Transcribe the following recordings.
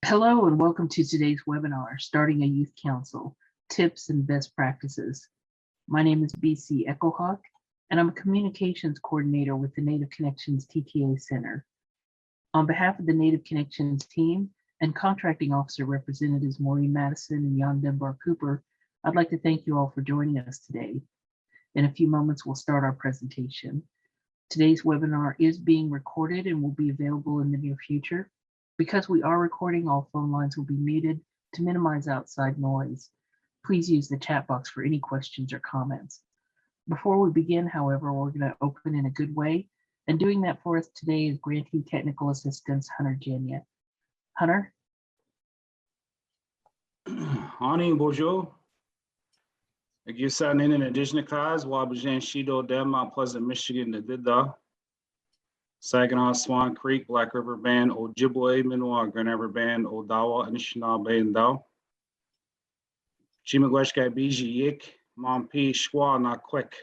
Hello and welcome to today's webinar, Starting a Youth Council, Tips and Best Practices. My name is BC Echohawk, and I'm a Communications Coordinator with the Native Connections TTA Center. On behalf of the Native Connections team and Contracting Officer Representatives Maureen Madison and Jan Dunbar Cooper, I'd like to thank you all for joining us today. In a few moments, we'll start our presentation. Today's webinar is being recorded and will be available in the near future. Because we are recording, all phone lines will be muted to minimize outside noise. Please use the chat box for any questions or comments. Before we begin, however, we're going to open in a good way. And doing that for us today is Grantee Technical Assistance Hunter Jenya. Hunter? Ani bonjour. Agisa Ninin Indigenous Cause, Wabajan Shido Dem, Mount Pleasant, Michigan, Nadida. Saginaw, Swan Creek, Black River Band, Ojibwe, Minwa, Grand River Band, Odawa, Anishinaabe, and Dao. Chimagweshkai Biji Yik, Mompi, Schwa, Not Quick.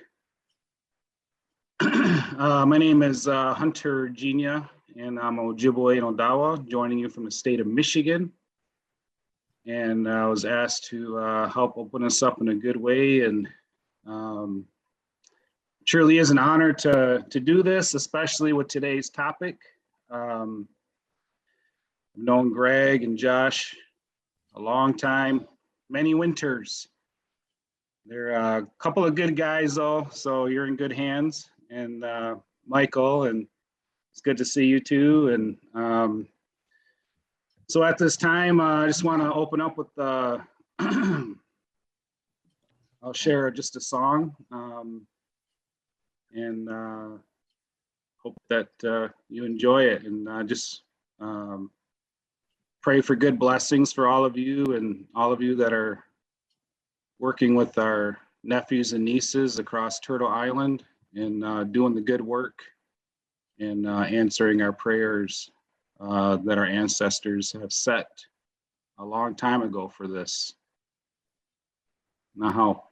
My name is Hunter Jenya, and I'm Ojibwe and Odawa, joining you from the state of Michigan. And I was asked to help open us up in a good way, and truly is an honor to do this, especially with today's topic. I've known Greg and Josh a long time, many winters. They're a couple of good guys though, so you're in good hands. And Michael, and it's good to see you too. And so at this time, I just want to open up with I'll share just a song. And hope that you enjoy it, and just pray for good blessings for all of you and all of you that are working with our nephews and nieces across Turtle Island and doing the good work and answering our prayers that our ancestors have set a long time ago for this. Now.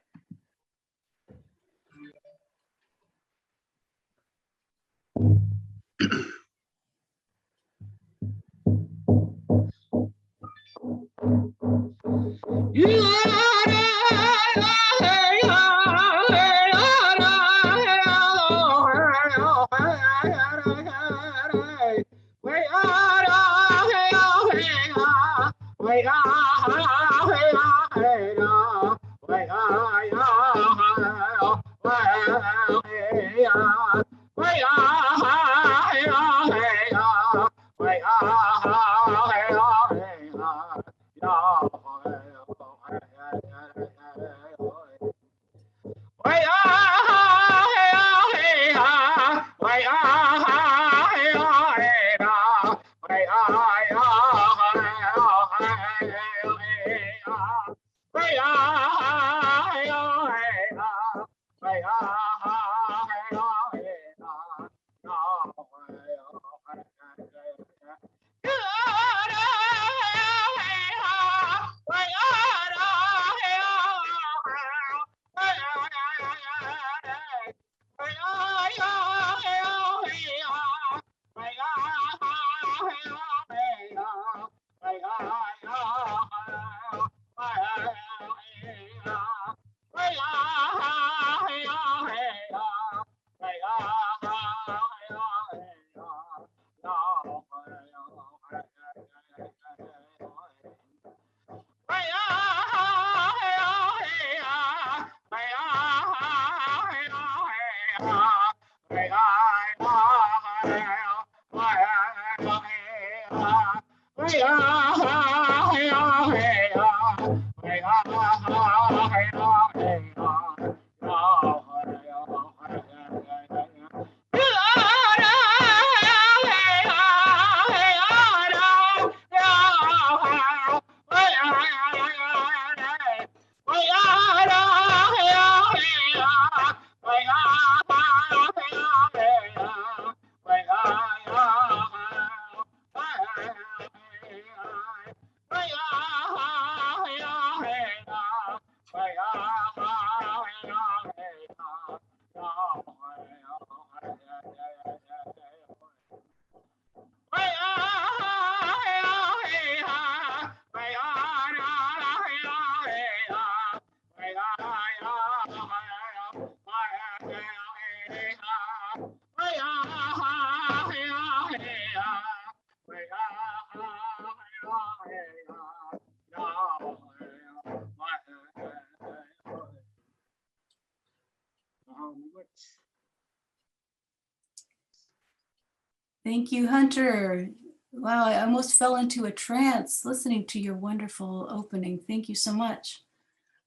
Thank you, Hunter. Wow, I almost fell into a trance listening to your wonderful opening. Thank you so much.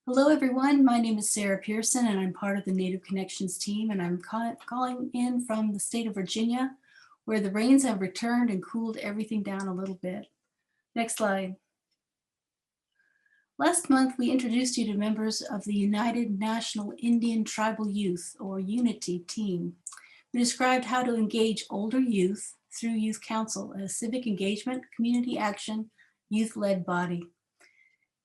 Hello, everyone. My name is Sarah Pearson, and I'm part of the Native Connections team, and I'm calling in from the state of Virginia, where the rains have returned and cooled everything down a little bit. Next slide. Last month, we introduced you to members of the United National Indian Tribal Youth, or UNITY team. We described how to engage older youth through Youth Council, a civic engagement, community action, youth-led body.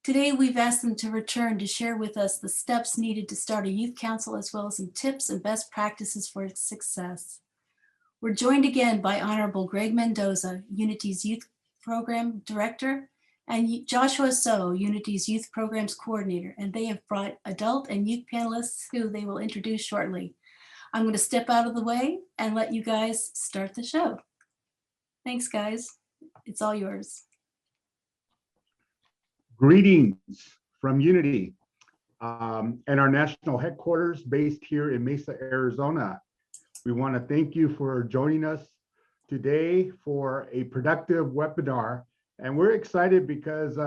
Today, we've asked them to return to share with us the steps needed to start a youth council, as well as some tips and best practices for its success. We're joined again by Honorable Greg Mendoza, Unity's Youth Program Director, and Joshua So, Unity's Youth Programs Coordinator, and they have brought adult and youth panelists who they will introduce shortly. I'm going to step out of the way and let you guys start the show. Thanks, guys. It's all yours. Greetings from Unity and our national headquarters based here in Mesa, Arizona. We want to thank you for joining us today for a productive webinar. And we're excited because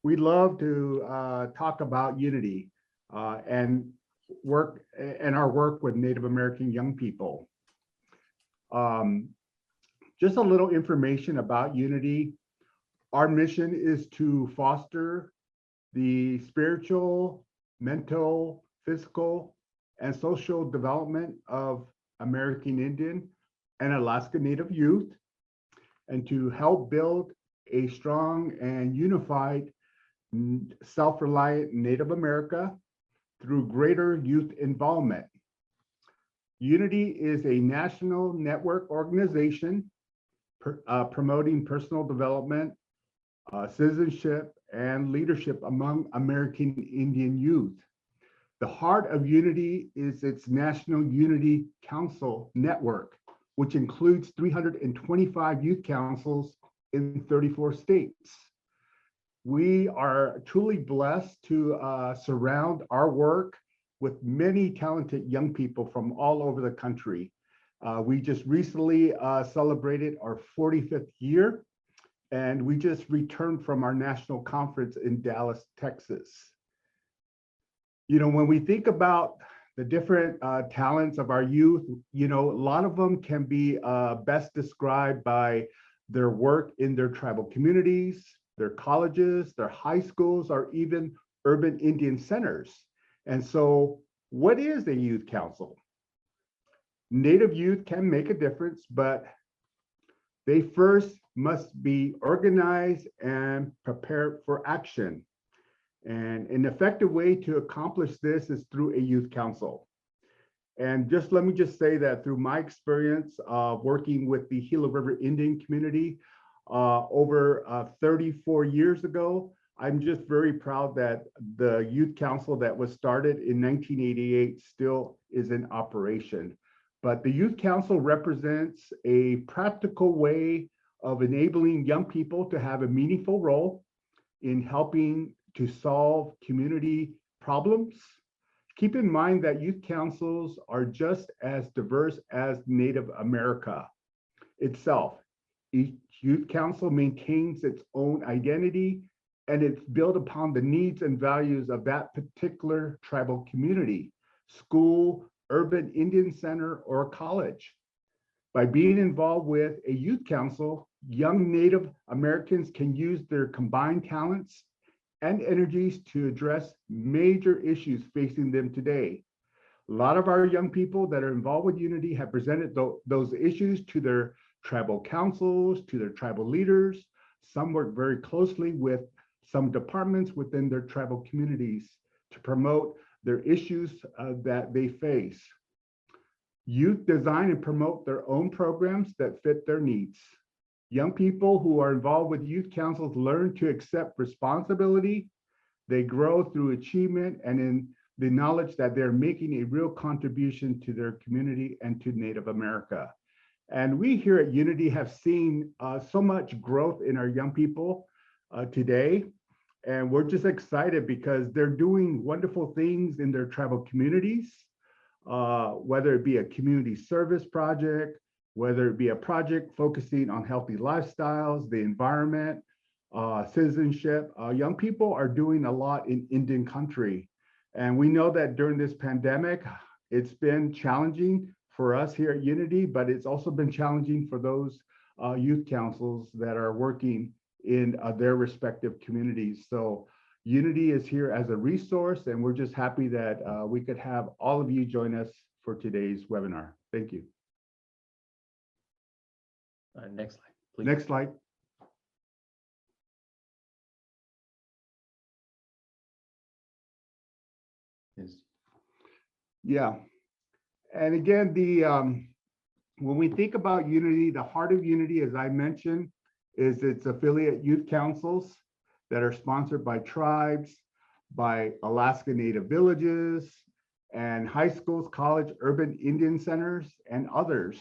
we love to talk about Unity and our work with Native American young people. Just a little information about Unity. Our mission is to foster the spiritual, mental, physical, and social development of American Indian and Alaska Native youth, and to help build a strong and unified, self-reliant Native America through greater youth involvement. Unity is a national network organization promoting personal development, citizenship, and leadership among American Indian youth. The heart of Unity is its National Unity Council network, which includes 325 youth councils in 34 states. We are truly blessed to surround our work with many talented young people from all over the country. We just recently celebrated our 45th year, and we just returned from our national conference in Dallas, Texas. You know, when we think about the different talents of our youth, you know, a lot of them can be best described by their work in their tribal communities, their colleges, their high schools, or even urban Indian centers. And so what is a youth council? Native youth can make a difference, but they first must be organized and prepared for action. And an effective way to accomplish this is through a youth council. And let me say that through my experience of working with the Gila River Indian community over 34 years ago, I'm just very proud that the youth council that was started in 1988 still is in operation. But the youth council represents a practical way of enabling young people to have a meaningful role in helping to solve community problems. Keep in mind that youth councils are just as diverse as Native America itself. Each youth council maintains its own identity, and it's built upon the needs and values of that particular tribal community, school, urban Indian center, or college. By being involved with a youth council, young Native Americans can use their combined talents and energies to address major issues facing them today. A lot of our young people that are involved with Unity have presented those issues to their tribal councils, to their tribal leaders. Some work very closely with some departments within their tribal communities to promote their issues that they face. Youth design and promote their own programs that fit their needs. Young people who are involved with youth councils learn to accept responsibility. They grow through achievement and in the knowledge that they're making a real contribution to their community and to Native America. And we here at Unity have seen so much growth in our young people today. And we're just excited because they're doing wonderful things in their tribal communities, whether it be a community service project, whether it be a project focusing on healthy lifestyles, the environment, citizenship. Young people are doing a lot in Indian country. And we know that during this pandemic, it's been challenging for us here at Unity, but it's also been challenging for those youth councils that are working in their respective communities. So Unity is here as a resource, and we're just happy that we could have all of you join us for today's webinar. Thank you. Next slide, please. Next slide. Yeah. And again, when we think about Unity, the heart of Unity, as I mentioned, is its affiliate youth councils that are sponsored by tribes, by Alaska Native villages, and high schools, college, urban Indian centers, and others.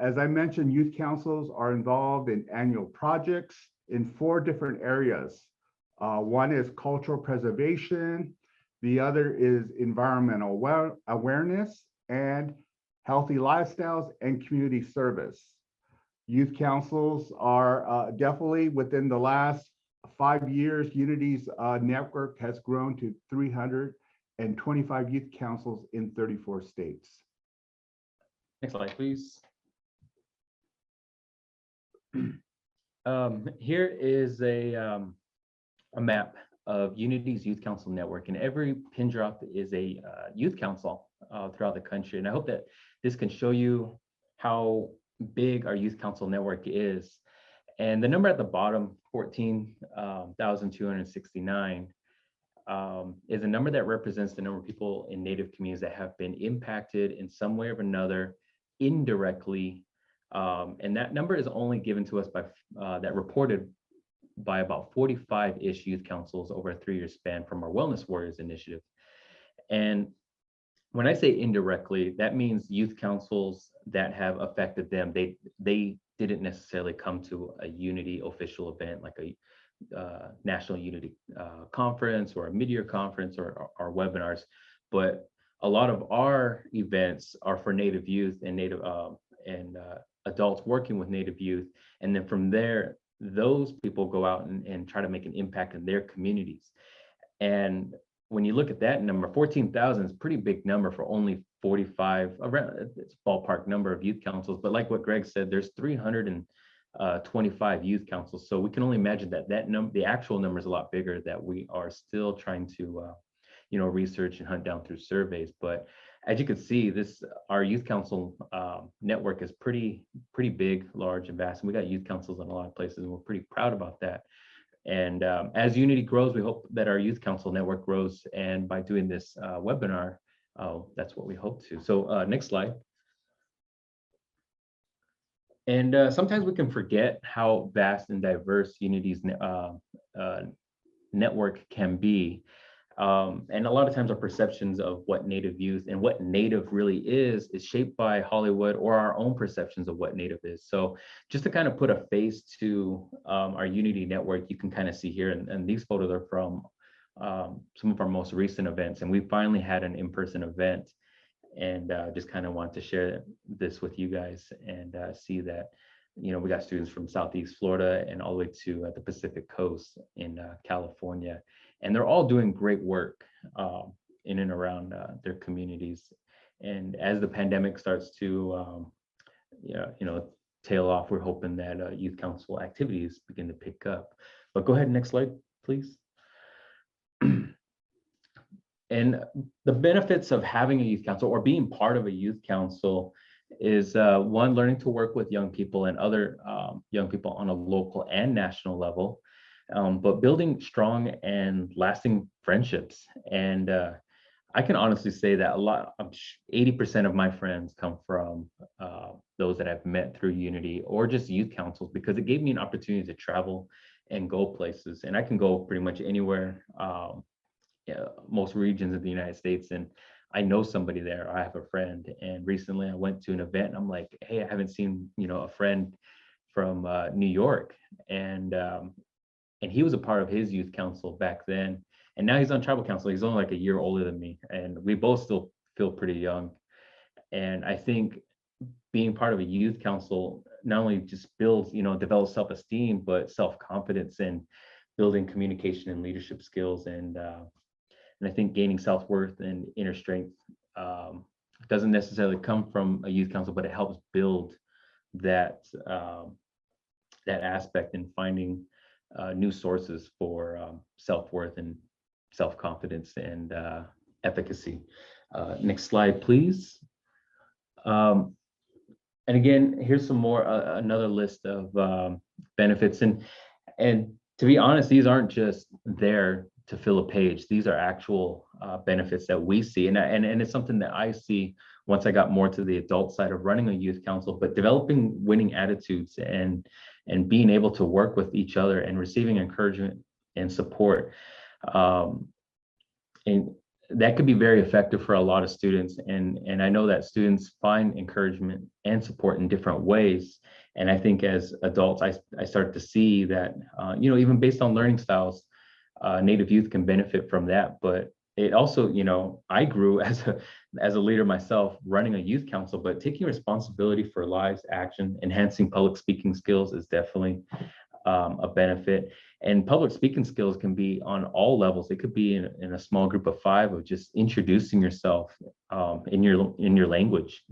As I mentioned, youth councils are involved in annual projects in 4 different areas. One is cultural preservation, the other is environmental awareness, and healthy lifestyles and community service. Youth councils are definitely within the last 5 years, Unity's network has grown to 325 youth councils in 34 states. Next slide, please. Here is a map of Unity's Youth Council network, and every pin drop is a youth council throughout the country. And I hope that this can show you how big our youth council network is. And the number at the bottom, 14,269, is a number that represents the number of people in Native communities that have been impacted in some way or another indirectly. And that number is only given to us by that reported by about 45-ish youth councils over a 3-year span from our Wellness Warriors initiative. And when I say indirectly, that means youth councils that have affected them. They didn't necessarily come to a Unity official event like a National Unity conference or a mid-year conference or webinars, but a lot of our events are for Native youth and Native adults working with Native youth. And then from there, those people go out and try to make an impact in their communities. And when you look at that number, 14,000 is a pretty big number for only 45, around it's ballpark number of youth councils. But like what Greg said, there's 325 youth councils. So we can only imagine that the actual number is a lot bigger, that we are still trying to research and hunt down through surveys. But as you can see, our youth council network is pretty big, large, and vast. And we got youth councils in a lot of places, and we're pretty proud about that. And as Unity grows, we hope that our youth council network grows. And by doing this webinar, that's what we hope to. So next slide. And sometimes we can forget how vast and diverse Unity's network can be. And a lot of times our perceptions of what Native youth and what Native really is shaped by Hollywood or our own perceptions of what Native is. So just to kind of put a face to our Unity network, you can kind of see here, and these photos are from some of our most recent events. And we finally had an in-person event, and just kind of want to share this with you guys and see that, we got students from Southeast Florida and all the way to the Pacific Coast in California. And they're all doing great work in and around their communities. And as the pandemic starts to, tail off, we're hoping that youth council activities begin to pick up. But go ahead, next slide, please. And the benefits of having a youth council or being part of a youth council is one, learning to work with young people and other young people on a local and national level. But building strong and lasting friendships. And I can honestly say that 80% of my friends come from those that I've met through Unity or just youth councils, because it gave me an opportunity to travel and go places. And I can go pretty much anywhere, most regions of the United States, and I know somebody there, or I have a friend. And recently I went to an event and I'm like, hey, I haven't seen, a friend from New York. And he was a part of his youth council back then. And now he's on tribal council. He's only like a year older than me. And we both still feel pretty young. And I think being part of a youth council not only just builds, develops self-esteem, but self-confidence and building communication and leadership skills. And I think gaining self-worth and inner strength doesn't necessarily come from a youth council, but it helps build that that aspect in finding new sources for self-worth and self-confidence and efficacy. Next slide, please. And again, here's some more, another list of benefits. And to be honest, these aren't just there to fill a page. These are actual benefits that we see. And it's something that I see once I got more to the adult side of running a youth council, but developing winning attitudes and being able to work with each other and receiving encouragement and support. And that could be very effective for a lot of students. And I know that students find encouragement and support in different ways. And I think as adults, I start to see that, even based on learning styles, Native youth can benefit from that. But it also, I grew as a leader myself, running a youth council, but taking responsibility for lives, action, enhancing public speaking skills is definitely a benefit. And public speaking skills can be on all levels. It could be in a small group of 5 of just introducing yourself in your language,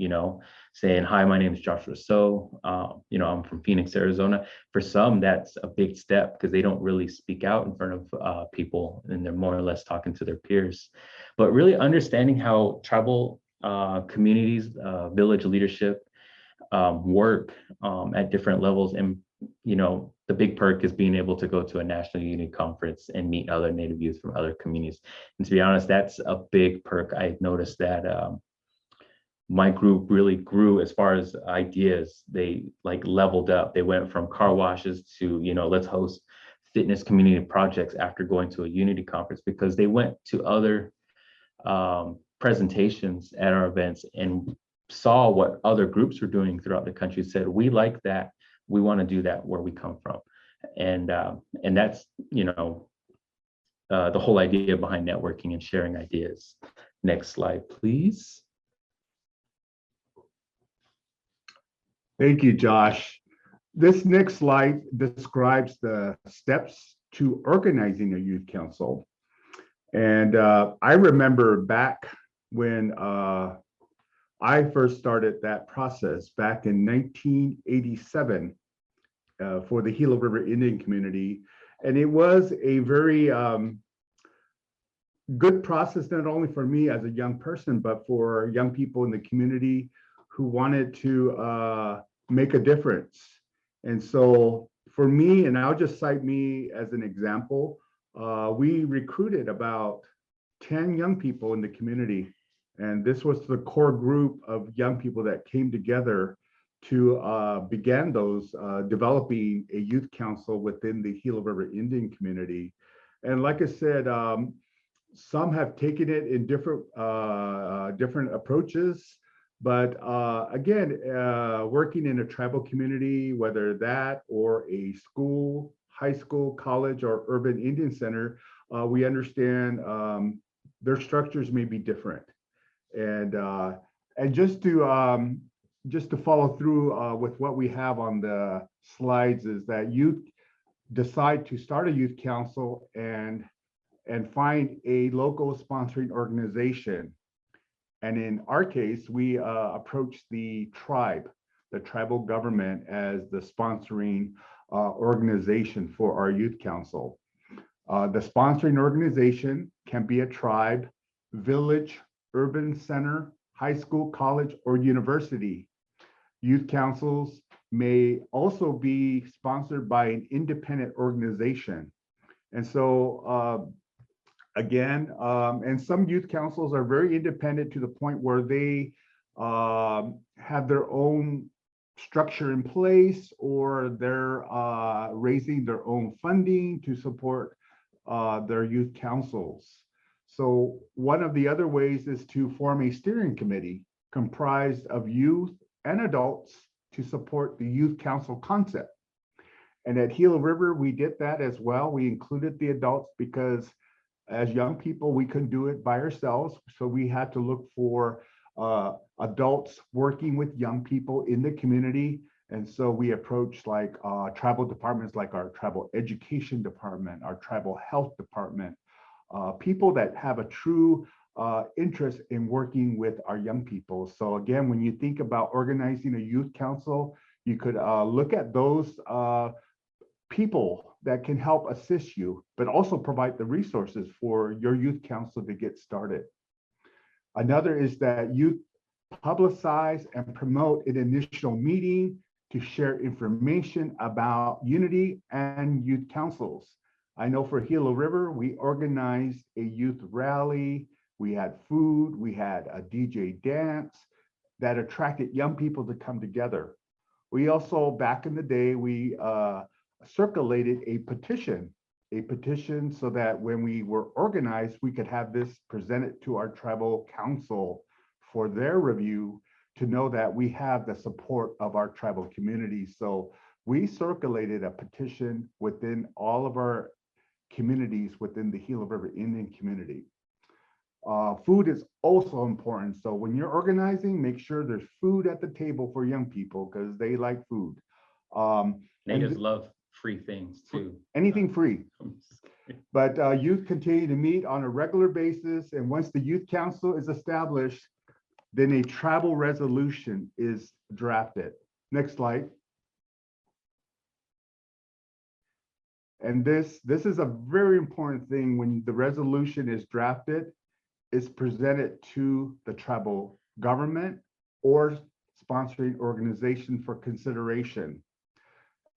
saying, hi, my name is Joshua. So, I'm from Phoenix, Arizona. For some, that's a big step because they don't really speak out in front of people, and they're more or less talking to their peers. But really understanding how tribal communities, village leadership work at different levels. And the big perk is being able to go to a national unity conference and meet other Native youth from other communities. And to be honest, that's a big perk. I noticed that my group really grew as far as ideas. They leveled up. They went from car washes to, let's host fitness community projects after going to a unity conference, because they went to other presentations at our events and saw what other groups were doing throughout the country, said, we like that. We want to do that where we come from. And that's, the whole idea behind networking and sharing ideas. Next slide, please. Thank you, Josh. This next slide describes the steps to organizing a youth council. And I remember back when I first started that process back in 1987 for the Gila River Indian community. And it was a very good process, not only for me as a young person, but for young people in the community who wanted to make a difference. And so for me, and I'll just cite me as an example, we recruited about 10 young people in the community. And this was the core group of young people that came together to begin those developing a youth council within the Gila River Indian community. And like I said, some have taken it in different approaches, but again, working in a tribal community, whether that or a school, high school, college, or urban Indian center, we understand their structures may be different. And just to follow through with what we have on the slides is that youth decide to start a youth council and find a local sponsoring organization. And in our case, we approach the tribal government as the sponsoring organization for our youth council. The sponsoring organization can be a tribe, village, urban center, high school, college, or university. Youth councils may also be sponsored by an independent organization. And so again, and some youth councils are very independent to the point where they have their own structure in place, or they're raising their own funding to support their youth councils. So one of the other ways is to form a steering committee comprised of youth and adults to support the youth council concept. And at Gila River, we did that as well. We included the adults because as young people, we couldn't do it by ourselves. So we had to look for a adults working with young people in the community. And so we approach like tribal departments, like our tribal education department, our tribal health department, people that have a true interest in working with our young people. So again, when you think about organizing a youth council, you could look at those people that can help assist you, but also provide the resources for your youth council to get started. Another is that you publicize and promote an initial meeting to share information about Unity and youth councils. I know for Gila River, we organized a youth rally. We had food, we had a DJ dance that attracted young people to come together. We also, back in the day, we circulated a petition so that when we were organized, we could have this presented to our tribal council for their review to know that we have the support of our tribal community. So we circulated a petition within all of our communities within the Gila River Indian community. Food is also important. So when you're organizing, make sure there's food at the table for young people because they like food. Natives love free things too. Anything free. But youth continue to meet on a regular basis. And once the youth council is established, then a tribal resolution is drafted. Next slide. And this is a very important thing. When the resolution is drafted, it's presented to the tribal government or sponsoring organization for consideration.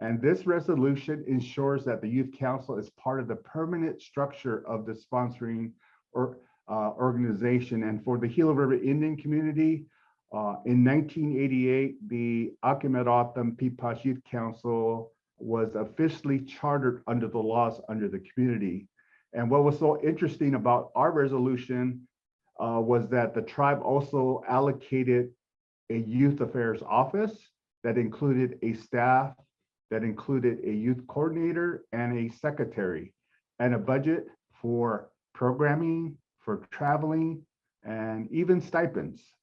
And this resolution ensures that the Youth Council is part of the permanent structure of the sponsoring organization. And for the Gila River Indian community, in 1988, the Akimerotham Pipas Youth Council was officially chartered under the laws under the community. And what was so interesting about our resolution was that the tribe also allocated a youth affairs office that included a staff, that included a youth coordinator and a secretary, and a budget for programming, for traveling, and even stipends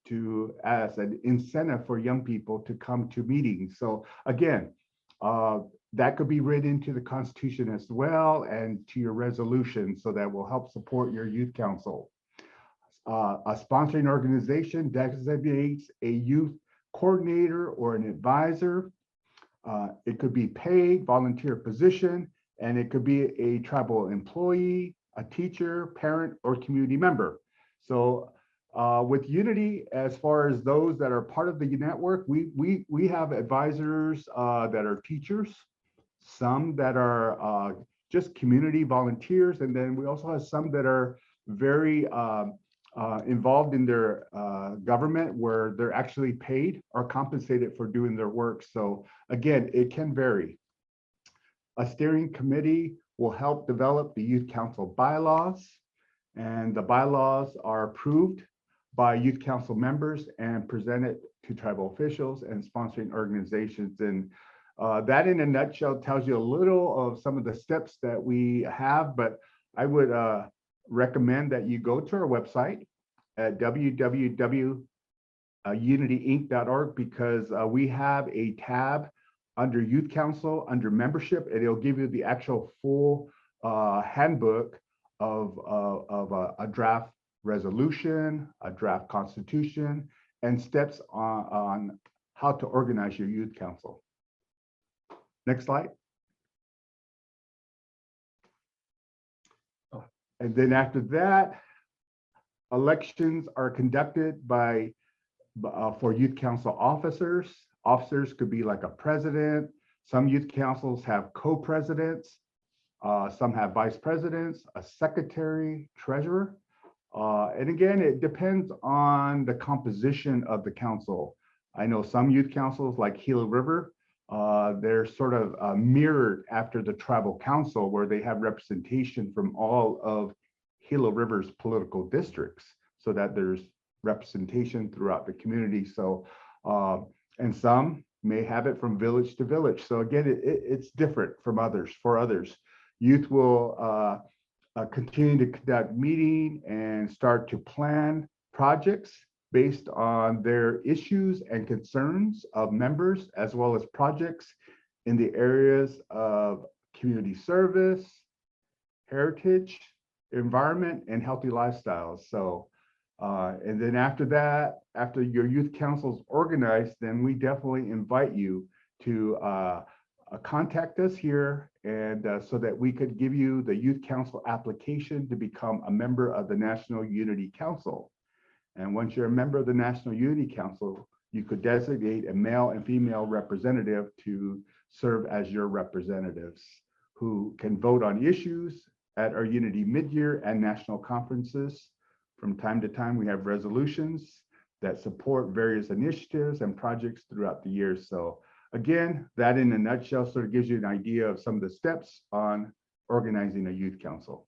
as an incentive for young people to come to meetings. So again, that could be written into the Constitution as well and to your resolution, so that will help support your youth council. A sponsoring organization designates a youth coordinator or an advisor. It could be paid, volunteer position, and it could be a tribal employee, a teacher, parent, or community member. So with Unity, as far as those that are part of the network, we have advisors that are teachers, some that are just community volunteers, and then we also have some that are very involved in their government, where they're actually paid or compensated for doing their work. So again, it can vary. A steering committee will help develop the youth council bylaws, and the bylaws are approved by youth council members and presented to tribal officials and sponsoring organizations. And that in a nutshell tells you a little of some of the steps that we have, but I would recommend that you go to our website at www.unityinc.org, because we have a tab under Youth Council, under membership, and it'll give you the actual full handbook of a draft resolution, a draft constitution, and steps on how to organize your youth council. Next slide. And then after that, elections are conducted by for youth council officers. Officers could be like a president. Some youth councils have co-presidents. Some have vice presidents, a secretary, treasurer. And again, it depends on the composition of the council. I know some youth councils like Gila River, they're sort of mirrored after the tribal council, where they have representation from all of Gila River's political districts, so that there's representation throughout the community. So, and some may have it from village to village. So again, it's different from others. For others, youth will continue to conduct meeting and start to plan projects based on their issues and concerns of members, as well as projects in the areas of community service, heritage, environment, and healthy lifestyles. So, and then after that, after your youth council's organized, then we definitely invite you to contact us here, and so that we could give you the youth council application to become a member of the National Unity Council. And once you're a member of the National Unity Council, you could designate a male and female representative to serve as your representatives, who can vote on issues at our Unity mid-year and national conferences. From time to time, we have resolutions that support various initiatives and projects throughout the year. So again, that in a nutshell sort of gives you an idea of some of the steps on organizing a youth council.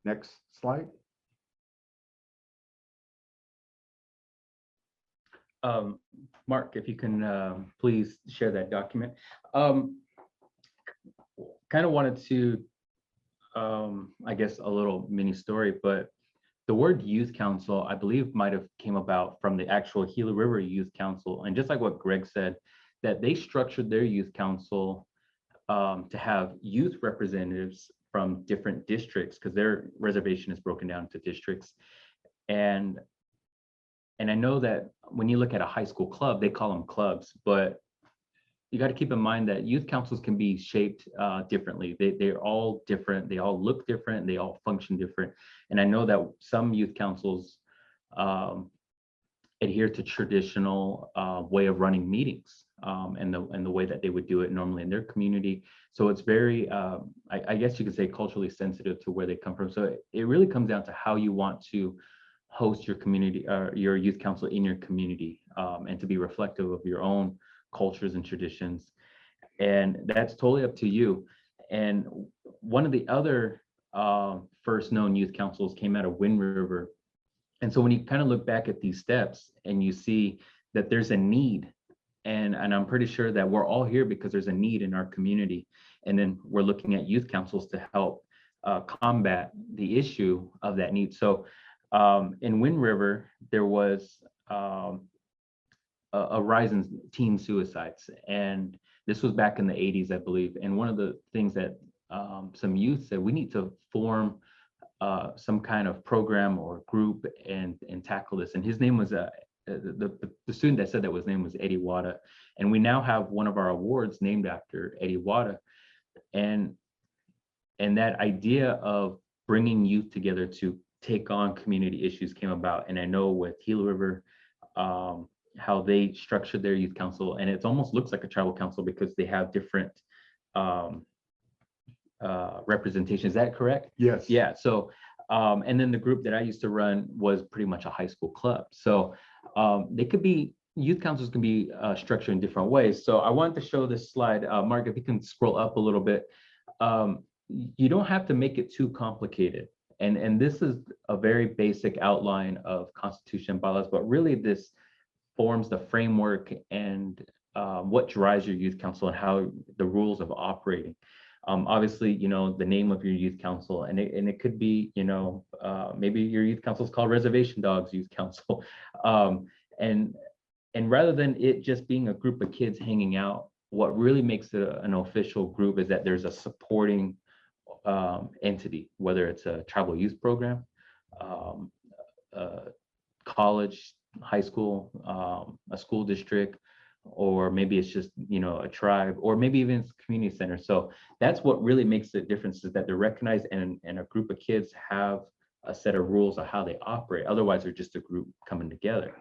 Next slide. Mark, if you can please share that document. Kind of wanted to, I guess, a little mini story, but the word youth council, I believe, might have came about from the actual Gila River Youth Council. And just like what Greg said, that they structured their youth council to have youth representatives from different districts, because their reservation is broken down into districts. And I know that when you look at a high school club, they call them clubs, but you got to keep in mind that youth councils can be shaped differently. They're all different. They all look different. They all function different. And I know that some youth councils adhere to traditional way of running meetings and the way that they would do it normally in their community. So it's very, I guess you could say, culturally sensitive to where they come from. So it really comes down to how you want to host your community or your youth council in your community, and to be reflective of your own cultures and traditions. And that's totally up to you. And one of the other first known youth councils came out of Wind River. And so when you kind of look back at these steps and you see that there's a need, and I'm pretty sure that we're all here because there's a need in our community. And then we're looking at youth councils to help combat the issue of that need. So in Wind River, there was a rise in teen suicides. And this was back in the 80s, I believe. And one of the things that some youth said, we need to form some kind of program or group and tackle this. And his name was, the student that said that his name was Eddie Wada. And we now have one of our awards named after Eddie Wada. And that idea of bringing youth together to take on community issues came about. And I know with Gila River, how they structured their youth council, and it almost looks like a tribal council because they have different representation. Is that correct? Yes. Yeah. So, and then the group that I used to run was pretty much a high school club. So they could be, youth councils can be structured in different ways. So I wanted to show this slide. Mark, if you can scroll up a little bit. You don't have to make it too complicated. And this is a very basic outline of constitution and bylaws, but really this forms the framework and what drives your youth council and how the rules of operating. Obviously, you know, the name of your youth council, and it could be, you know, maybe your youth council is called Reservation Dogs Youth Council. And rather than it just being a group of kids hanging out, what really makes it an official group is that there's a supporting entity, whether it's a tribal youth program, college, high school, a school district, or maybe it's just, you know, a tribe, or maybe even it's a community center. So that's what really makes the difference, is that they're recognized and a group of kids have a set of rules of how they operate. Otherwise, they're just a group coming together.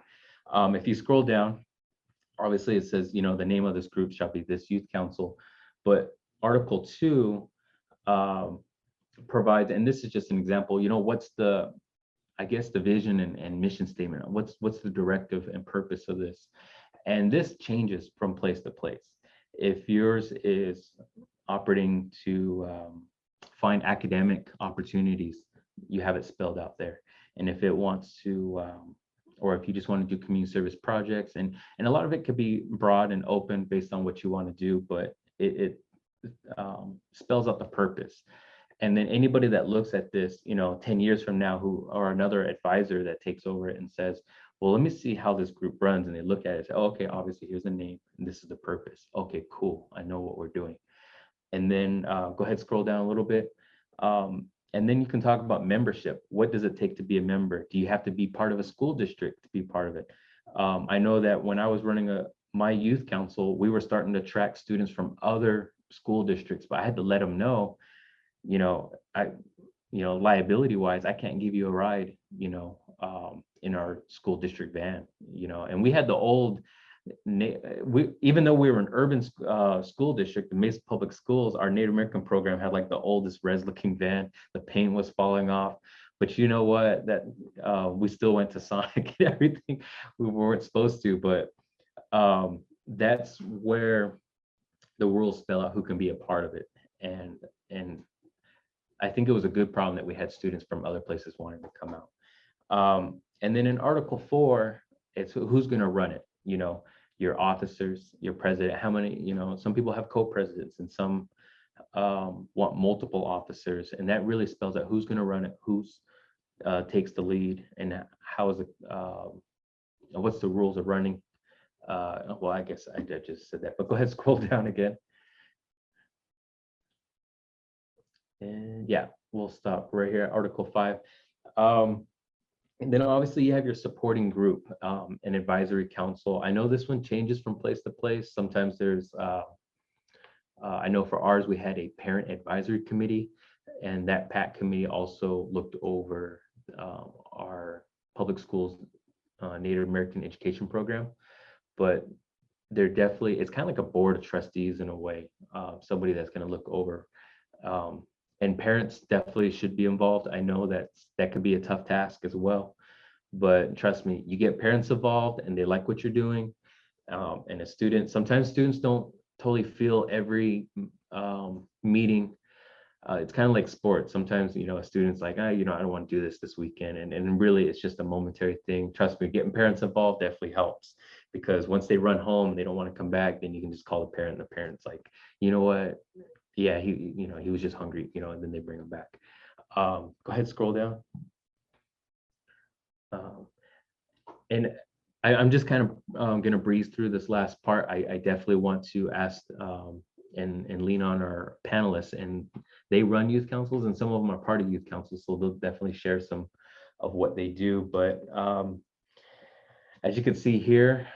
If you scroll down, obviously it says, you know, the name of this group shall be this youth council, but Article 2 provides, and this is just an example, you know, what's the, I guess, the vision and mission statement, what's the directive and purpose of this? And this changes from place to place. If yours is operating to find academic opportunities, you have it spelled out there. And if it wants to, or if you just want to do community service projects, and a lot of it could be broad and open based on what you want to do, but it spells out the purpose. And then anybody that looks at this, you know, 10 years from now, who, or another advisor that takes over it and says, well, let me see how this group runs. And they look at it and say, oh, okay, obviously here's the name and this is the purpose. Okay, cool. I know what we're doing. And then go ahead, scroll down a little bit. And then you can talk about membership. What does it take to be a member? Do you have to be part of a school district to be part of it? I know that when I was running my youth council, we were starting to attract students from other school districts, but I had to let them know, liability wise, I can't give you a ride, in our school district van, and we had the old, even though we were an urban school district, the Mesa Public Schools, our Native American program had like the oldest res looking van. The paint was falling off, but you know what? That we still went to Sonic and everything. We weren't supposed to, but that's where the rules spell out who can be a part of it, and I think it was a good problem that we had students from other places wanting to come out. And then in Article 4, it's who's going to run it. Your officers, your president, how many, some people have co-presidents and some want multiple officers. And that really spells out who's going to run it, who's takes the lead, and how is it, what's the rules of running. Well, I guess I just said that, but go ahead, scroll down again. And yeah, we'll stop right here, Article 5. And then obviously you have your supporting group, an advisory council. I know this one changes from place to place. Sometimes there's, I know for ours, we had a parent advisory committee, and that PAC committee also looked over our public schools Native American education program. But they're definitely, it's kind of like a board of trustees in a way, somebody that's going to look over. And parents definitely should be involved. I know that could be a tough task as well, but trust me, you get parents involved and they like what you're doing. And sometimes students don't totally feel every meeting. It's kind of like sports. Sometimes, a student's like, I don't want to do this weekend. And really it's just a momentary thing. Trust me, getting parents involved definitely helps, because once they run home, they don't want to come back, then you can just call the parent, and the parent's like, you know what? Yeah, he was just hungry, and then they bring him back. Go ahead, scroll down. And I'm just kind of going to breeze through this last part. I definitely want to ask and lean on our panelists, and they run youth councils, and some of them are part of youth councils, so they'll definitely share some of what they do. But as you can see here,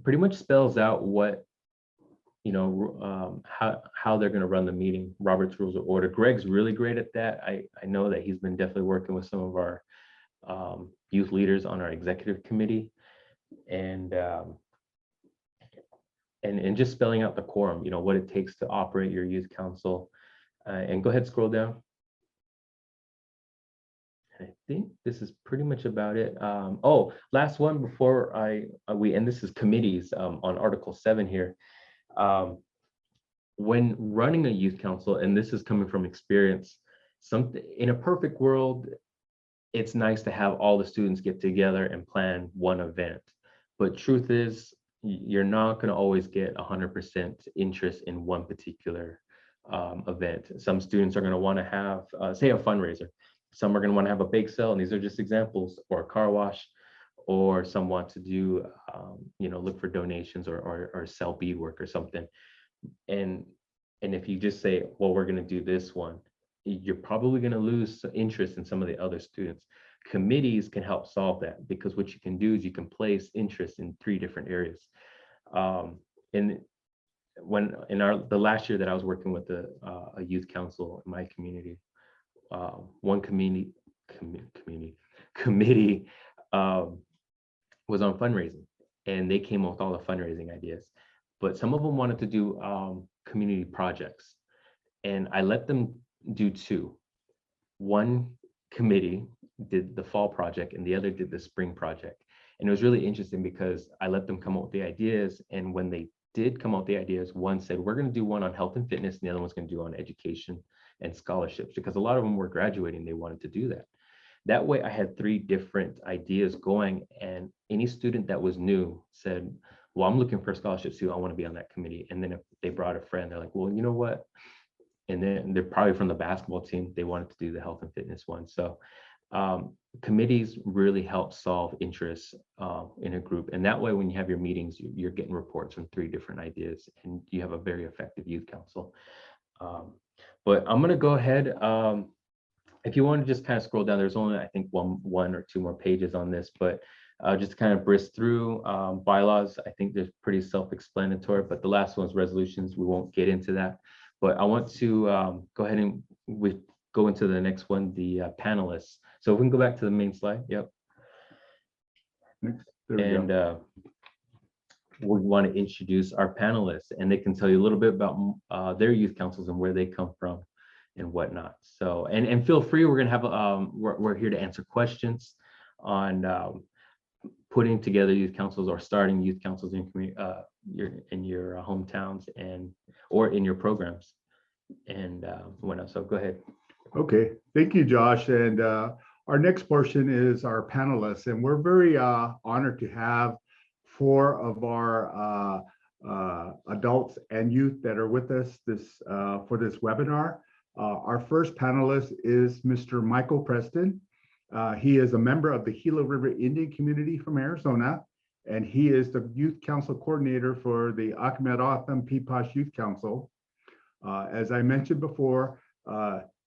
pretty much spells out what, how they're going to run the meeting, Robert's Rules of Order. Greg's really great at that. I know that he's been definitely working with some of our youth leaders on our executive committee, and just spelling out the quorum, what it takes to operate your youth council. And go ahead, scroll down. I think this is pretty much about it. Oh, last one before we end. This is committees on Article 7 here. When running a youth council, and this is coming from experience, in a perfect world, it's nice to have all the students get together and plan one event. But truth is, you're not going to always get 100% interest in one particular event. Some students are going to want to have, say, a fundraiser. Some are going to want to have a bake sale, and these are just examples, or a car wash, or some want to do, look for donations or sell beadwork or something. And if you just say, well, we're going to do this one, you're probably going to lose interest in some of the other students. Committees can help solve that, because what you can do is you can place interest in 3 different areas. And when the last year that I was working with a youth council in my community, one committee was on fundraising, and they came up with all the fundraising ideas. But some of them wanted to do community projects, and I let them do 2. One committee did the fall project, and the other did the spring project. And it was really interesting because I let them come up with the ideas, and when they did come up with the ideas, one said, we're going to do one on health and fitness, and the other one's going to do on education and scholarships, because a lot of them were graduating. They wanted to do that. That way I had 3 different ideas going, and any student that was new said, well, I'm looking for scholarships too. I want to be on that committee. And then if they brought a friend, they're like, well, you know what? And then they're probably from the basketball team. They wanted to do the health and fitness one. So Committees really help solve interests in a group. And that way, when you have your meetings, you're getting reports from 3 different ideas, and you have a very effective youth council. But I'm gonna go ahead. If you want to just kind of scroll down, there's only, I think, one or 2 more pages on this, but just to kind of brisk through bylaws, I think they're pretty self-explanatory, but the last one is resolutions. We won't get into that, but I want to go ahead and go into the next one, the panelists. So if we can go back to the main slide. Yep. Next, there we And go. we want to introduce our panelists, and they can tell you a little bit about their youth councils and where they come from and whatnot. So, and feel free, we're gonna have, we're here to answer questions on putting together youth councils or starting youth councils in your hometowns or in your programs and whatnot. So go ahead. Okay, thank you, Josh. And our next portion is our panelists, and we're very honored to have 4 of our adults and youth that are with us for this webinar. Our first panelist is Mr. Michael Preston. He is a member of the Gila River Indian community from Arizona, and he is the Youth Council Coordinator for the Akimatatham Peepash Youth Council. As I mentioned before,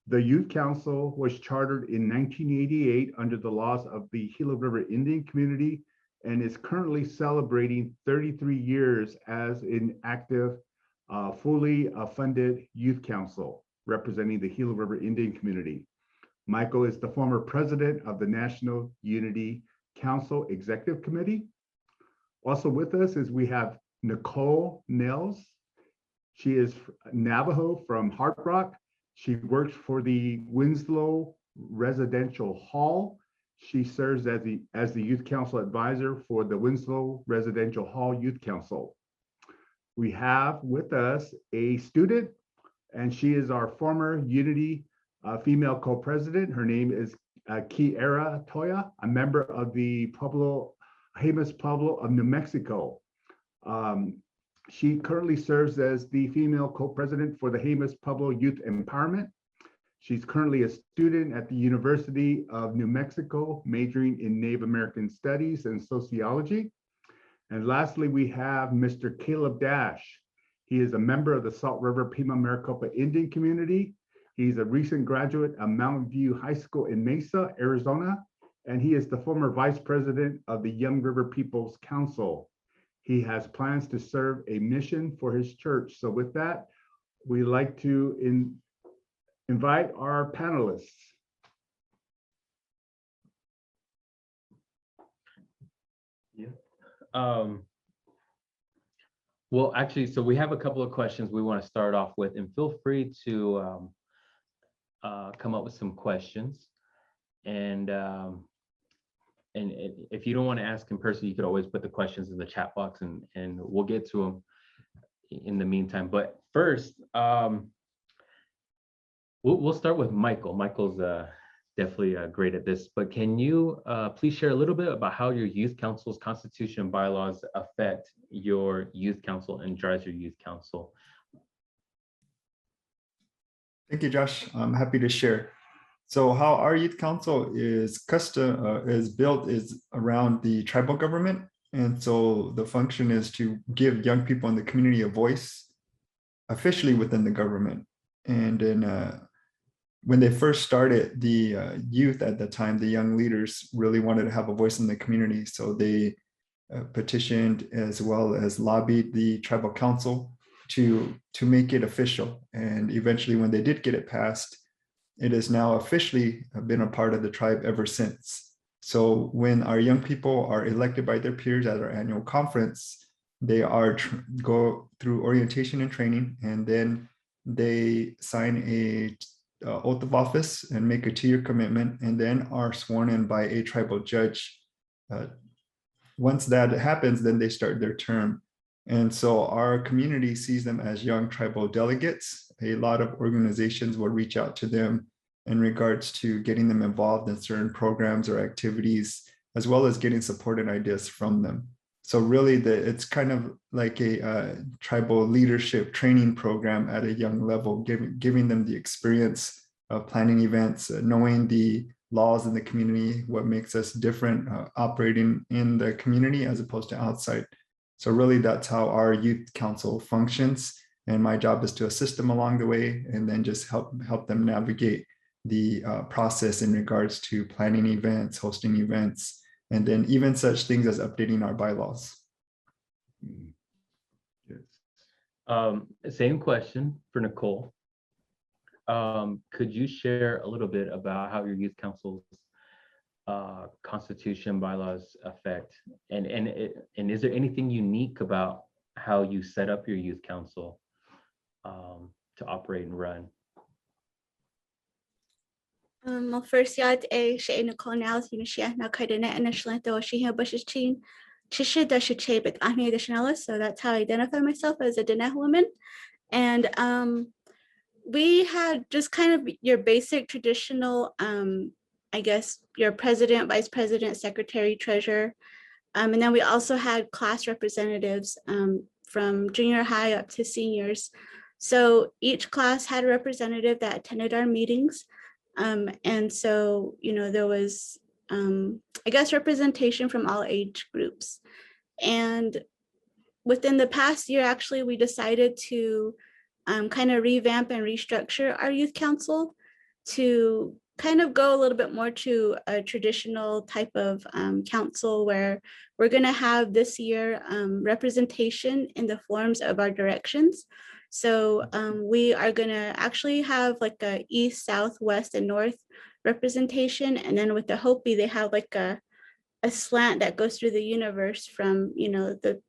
the Youth Council was chartered in 1988 under the laws of the Gila River Indian community and is currently celebrating 33 years as an active, fully funded youth council representing the Gila River Indian community. Michael is the former president of the National Unity Council Executive Committee. Also with us is we have Nicole Nels. She is Navajo from Hard Rock. She works for the Winslow Residential Hall. She serves as the Youth Council Advisor for the Winslow Residential Hall Youth Council. We have with us a student, and she is our former Unity female co-president. Her name is Kiera Toya, a member of the Jemez Pueblo of New Mexico. She currently serves as the female co-president for the Jemez Pueblo Youth Empowerment. She's currently a student at the University of New Mexico, majoring in Native American Studies and Sociology. And lastly, we have Mr. Caleb Dash. He is a member of the Salt River Pima Maricopa Indian community. He's a recent graduate of Mountain View High School in Mesa, Arizona, and he is the former vice president of the Young River People's Council. He has plans to serve a mission for his church. So with that, we'd like to invite our panelists. Yeah. Well, actually, so we have a couple of questions we want to start off with, and feel free to come up with some questions. And if you don't want to ask in person, you could always put the questions in the chat box, and we'll get to them in the meantime. But first, we'll start with Michael. Michael's definitely great at this, but can you please share a little bit about how your youth council's constitution and bylaws affect your youth council and drives your youth council? Thank you, Josh. I'm happy to share. So how our youth council is built is around the tribal government. And so the function is to give young people in the community a voice officially within the government. And then when they first started, the youth at the time, the young leaders really wanted to have a voice in the community. So they petitioned as well as lobbied the tribal council to make it official. And eventually when they did get it passed, it has now officially been a part of the tribe ever since. So when our young people are elected by their peers at our annual conference, they are go through orientation and training, and then they sign a oath of office and make a 2-year commitment, and then are sworn in by a tribal judge. Once that happens, then they start their term. And so our community sees them as young tribal delegates. A lot of organizations will reach out to them in regards to getting them involved in certain programs or activities, as well as getting support and ideas from them. So really it's kind of like a tribal leadership training program at a young level, giving them the experience of planning events, knowing the laws in the community, what makes us different operating in the community as opposed to outside. So really that's how our youth council functions. And my job is to assist them along the way and then just help them navigate the process in regards to planning events, hosting events, and then even such things as updating our bylaws. Same question for Nicole. Could you share a little bit about how your youth council's constitution bylaws affect, and is there anything unique about how you set up your youth council to operate and run? Well, first yard a she Nicole now Shia now Kaidana and Shlanta she here bushes chin. Chisha dash but I'm here so that's how I identify myself as a Dana woman. And we had just kind of your basic traditional I guess your president, vice president, secretary, treasurer. And then we also had class representatives from junior high up to seniors. So each class had a representative that attended our meetings. And so, you know, there was, I guess, representation from all age groups. And within the past year, actually, we decided to kind of revamp and restructure our youth council to kind of go a little bit more to a traditional type of council where we're going to have this year representation in the forms of our directions. So we are going to actually have like a east, south, west, and north representation. And then with the Hopi, they have like a slant that goes through the universe from, you know, the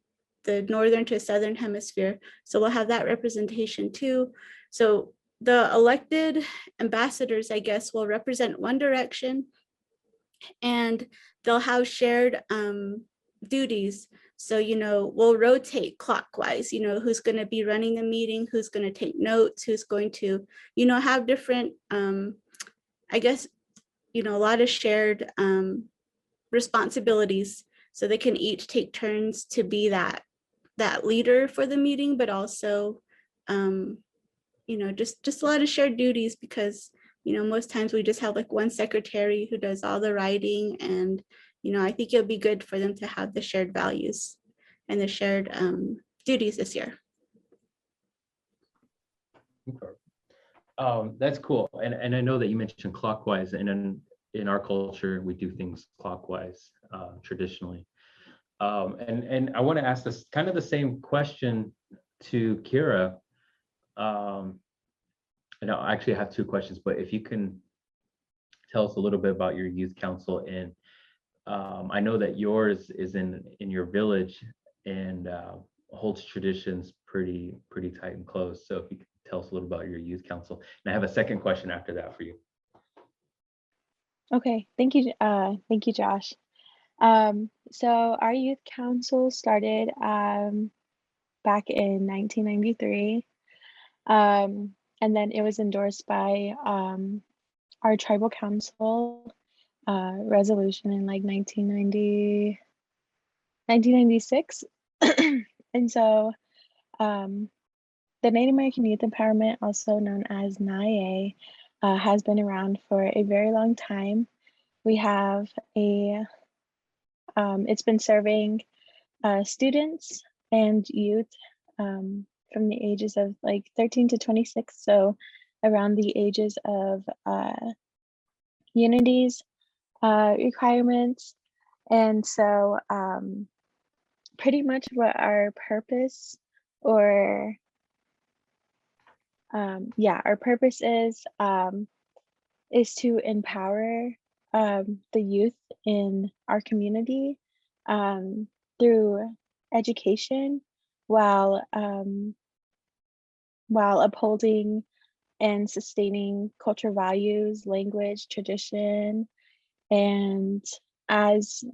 northern to southern hemisphere. So we'll have that representation too. So the elected ambassadors, I guess, will represent one direction and they'll have shared duties. So, you know, we'll rotate clockwise, you know, who's going to be running the meeting, who's going to take notes, who's going to, you know, have different, I guess, you know, a lot of shared responsibilities. So they can each take turns to be that leader for the meeting, but also, you know, just a lot of shared duties because, you know, most times we just have like one secretary who does all the writing and, you know, I think it'll be good for them to have the shared values and the shared duties this year. That's cool. And I know that you mentioned clockwise, and in our culture, we do things clockwise traditionally. And I want to ask this kind of the same question to Kira. And I actually have two questions, but if you can tell us a little bit about your youth council, and I know that yours is in your village and holds traditions pretty tight and close. So if you could tell us a little about your youth council, and I have a second question after that for you. Okay, thank you, Josh. So our youth council started back in 1993, and then it was endorsed by our tribal council resolution in like 1996. And so the Native American Youth Empowerment, also known as NIA, has been around for a very long time. We have it's been serving students and youth from the ages of like 13 to 26, so around the ages of unities requirements. And so pretty much what our purpose or our purpose is to empower the youth in our community through education while upholding and sustaining cultural values, language, tradition, and as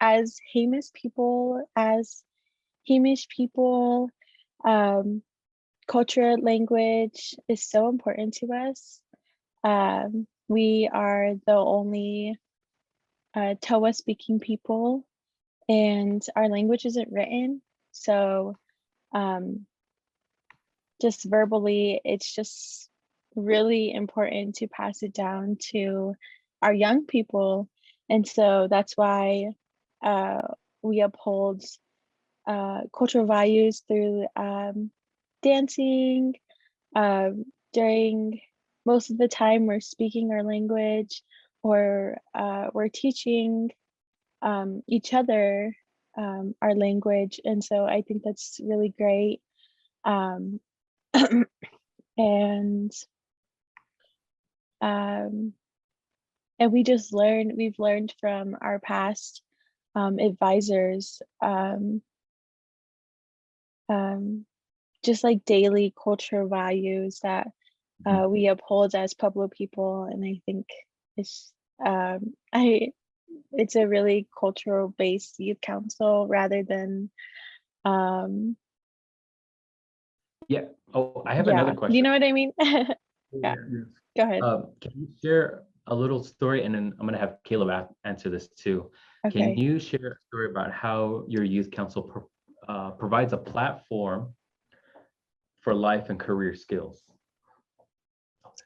Hamish people, culture, language is so important to us. We are the only Towa speaking people, and our language isn't written. So just verbally, it's just really important to pass it down to our young people. And so that's why we uphold cultural values through dancing. During most of the time, we're speaking our language, or we're teaching each other our language. And so I think that's really great. Um, and we've learned from our past advisors, just like daily cultural values that we uphold as Pueblo people. And I think it's it's a really cultural based youth council rather than Yeah. Oh, I have another question. you know what I mean? Yeah, Yes. go ahead. Can you share a little story, and then I'm going to have Caleb answer this too. Can Okay. you share a story about how your youth council provides a platform for life and career skills?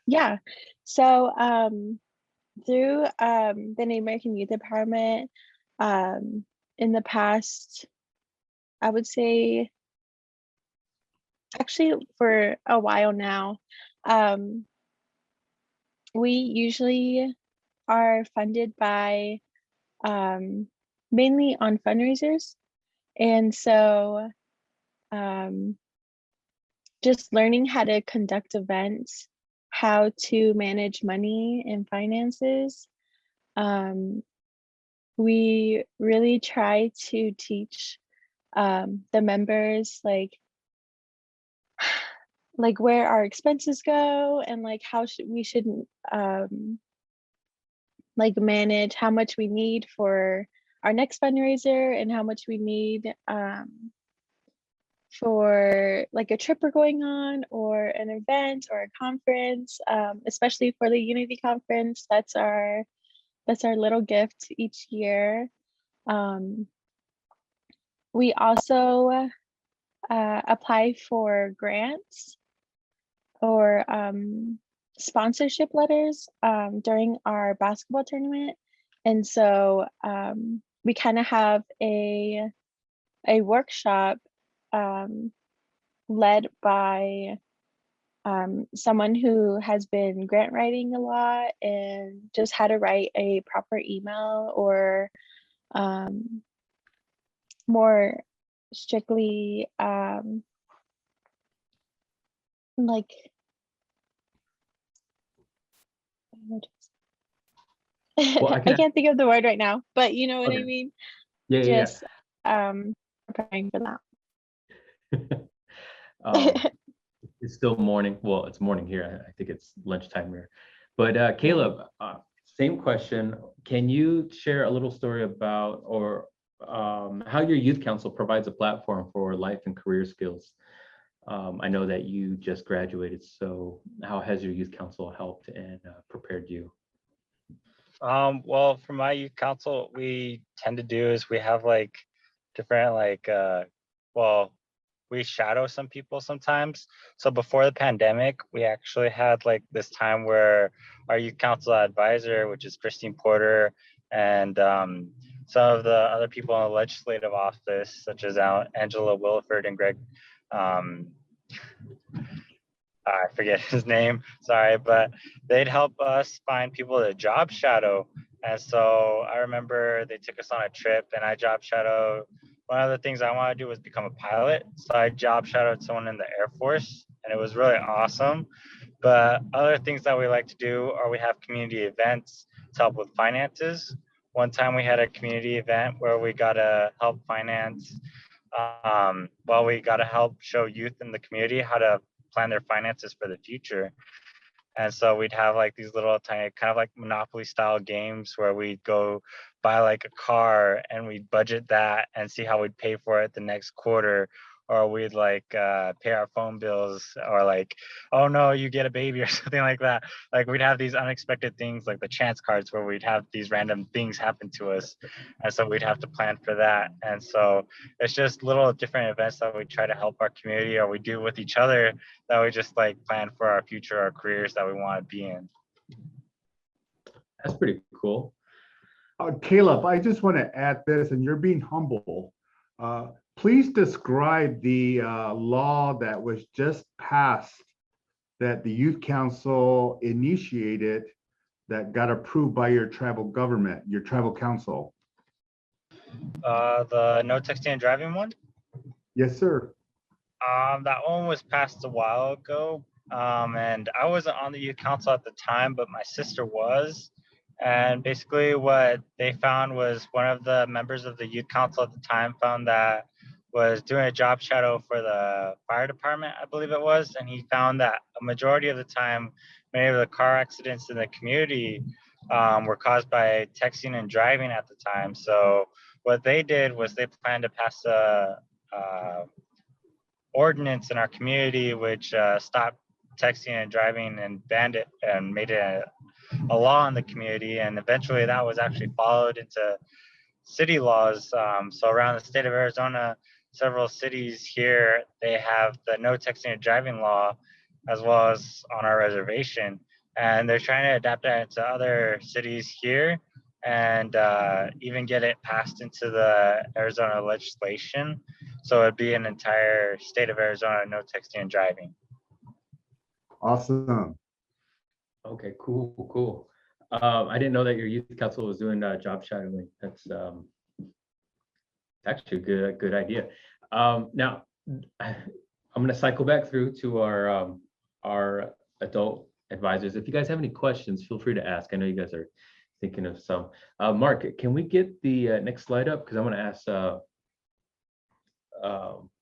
Yeah. So through the Native American Youth Empowerment, in the past, I would say actually for a while now, we usually are funded by mainly on fundraisers. And so just learning how to conduct events, how to manage money and finances. We really try to teach the members like where our expenses go, and like how we should like manage how much we need for our next fundraiser, and how much we need for like a trip we're going on, or an event or a conference, especially for the Unity Conference. That's our little gift each year. We also apply for grants or sponsorship letters during our basketball tournament. And so we kind of have a workshop led by someone who has been grant writing a lot and just how to write a proper email, or more strictly like Well, I can't think of the word right now, but you know what I Okay. mean? Yeah, yeah, Just preparing for that. yeah. It's still morning. Well, it's morning here. I think it's lunchtime here. But Caleb, same question. Can you share a little story about, or how your youth council provides a platform for life and career skills? I know that you just graduated, so how has your youth council helped and prepared you? Well, for my youth council, we tend to do is we have like different well, we shadow some people sometimes. So before the pandemic, we actually had like this time where our youth council advisor, which is Christine Porter, and some of the other people in the legislative office, such as Angela Williford and Greg, I forget his name, sorry, but they'd help us find people to job shadow. And so I remember they took us on a trip, and I job shadowed. One of the things I wanted to do was become a pilot. So I job shadowed someone in the Air Force, and it was really awesome. But other things that we like to do are we have community events to help with finances. One time we had a community event where we got to help finance, we got to help show youth in the community how to plan their finances for the future. And so we'd have like these little tiny kind of like Monopoly style games where we'd go buy like a car and we'd budget that and see how we'd pay for it the next quarter. or we'd like pay our phone bills, or like, oh no, you get a baby or something like that. Like we'd have these unexpected things like the chance cards where we'd have these random things happen to us. And so we'd have to plan for that. And so it's just little different events that we try to help our community, or we do with each other, that we just like plan for our future, our careers that we want to be in. That's pretty cool. Caleb, I just want to add this, and you're being humble. Please describe the law that was just passed that the Youth Council initiated that got approved by your tribal government, your tribal council. The no texting and driving one? Yes, sir. That one was passed a while ago, and I wasn't on the youth council at the time, but my sister was. And basically what they found was one of the members of the youth council at the time found that was doing a job shadow for the fire department, I believe it was, and he found that a majority of the time, many of the car accidents in the community were caused by texting and driving at the time. So what they did was they planned to pass a ordinance in our community which stopped texting and driving and banned it and made it a law in the community. And eventually that was actually followed into city laws. So around the state of Arizona, several cities here, they have the no texting and driving law, as well as on our reservation. And they're trying to adapt that into other cities here, and even get it passed into the Arizona legislation. So it'd be an entire state of Arizona, no texting and driving. Awesome. Okay, cool. I didn't know that your youth council was doing job shadowing. That's actually a good idea. Now, I'm going to cycle back through to our adult advisors. If you guys have any questions, feel free to ask. I know you guys are thinking of some. Mark, can we get the next slide up? Because I'm going to ask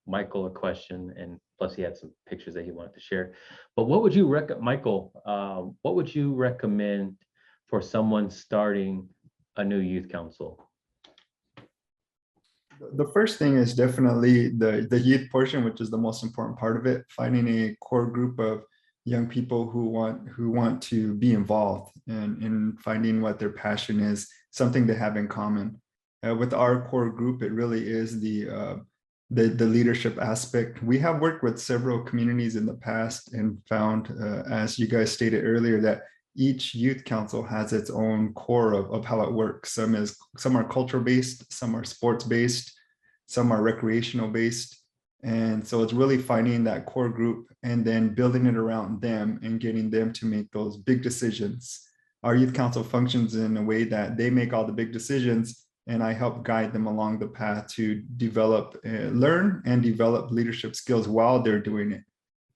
Michael a question, and plus he had some pictures that he wanted to share. But what would you Michael, what would you recommend for someone starting a new youth council? The first thing is definitely the youth portion, which is the most important part of it, finding a core group of young people who want to be involved and finding what their passion is, something they have in common. With our core group, it really is the leadership aspect. We have worked with several communities in the past and found, as you guys stated earlier, that each youth council has its own core of how it works. Some are cultural based, some are sports based, some are recreational based. And so it's really finding that core group and then building it around them and getting them to make those big decisions. Our youth council functions in a way that they make all the big decisions, and I help guide them along the path to develop, learn and develop leadership skills while they're doing it.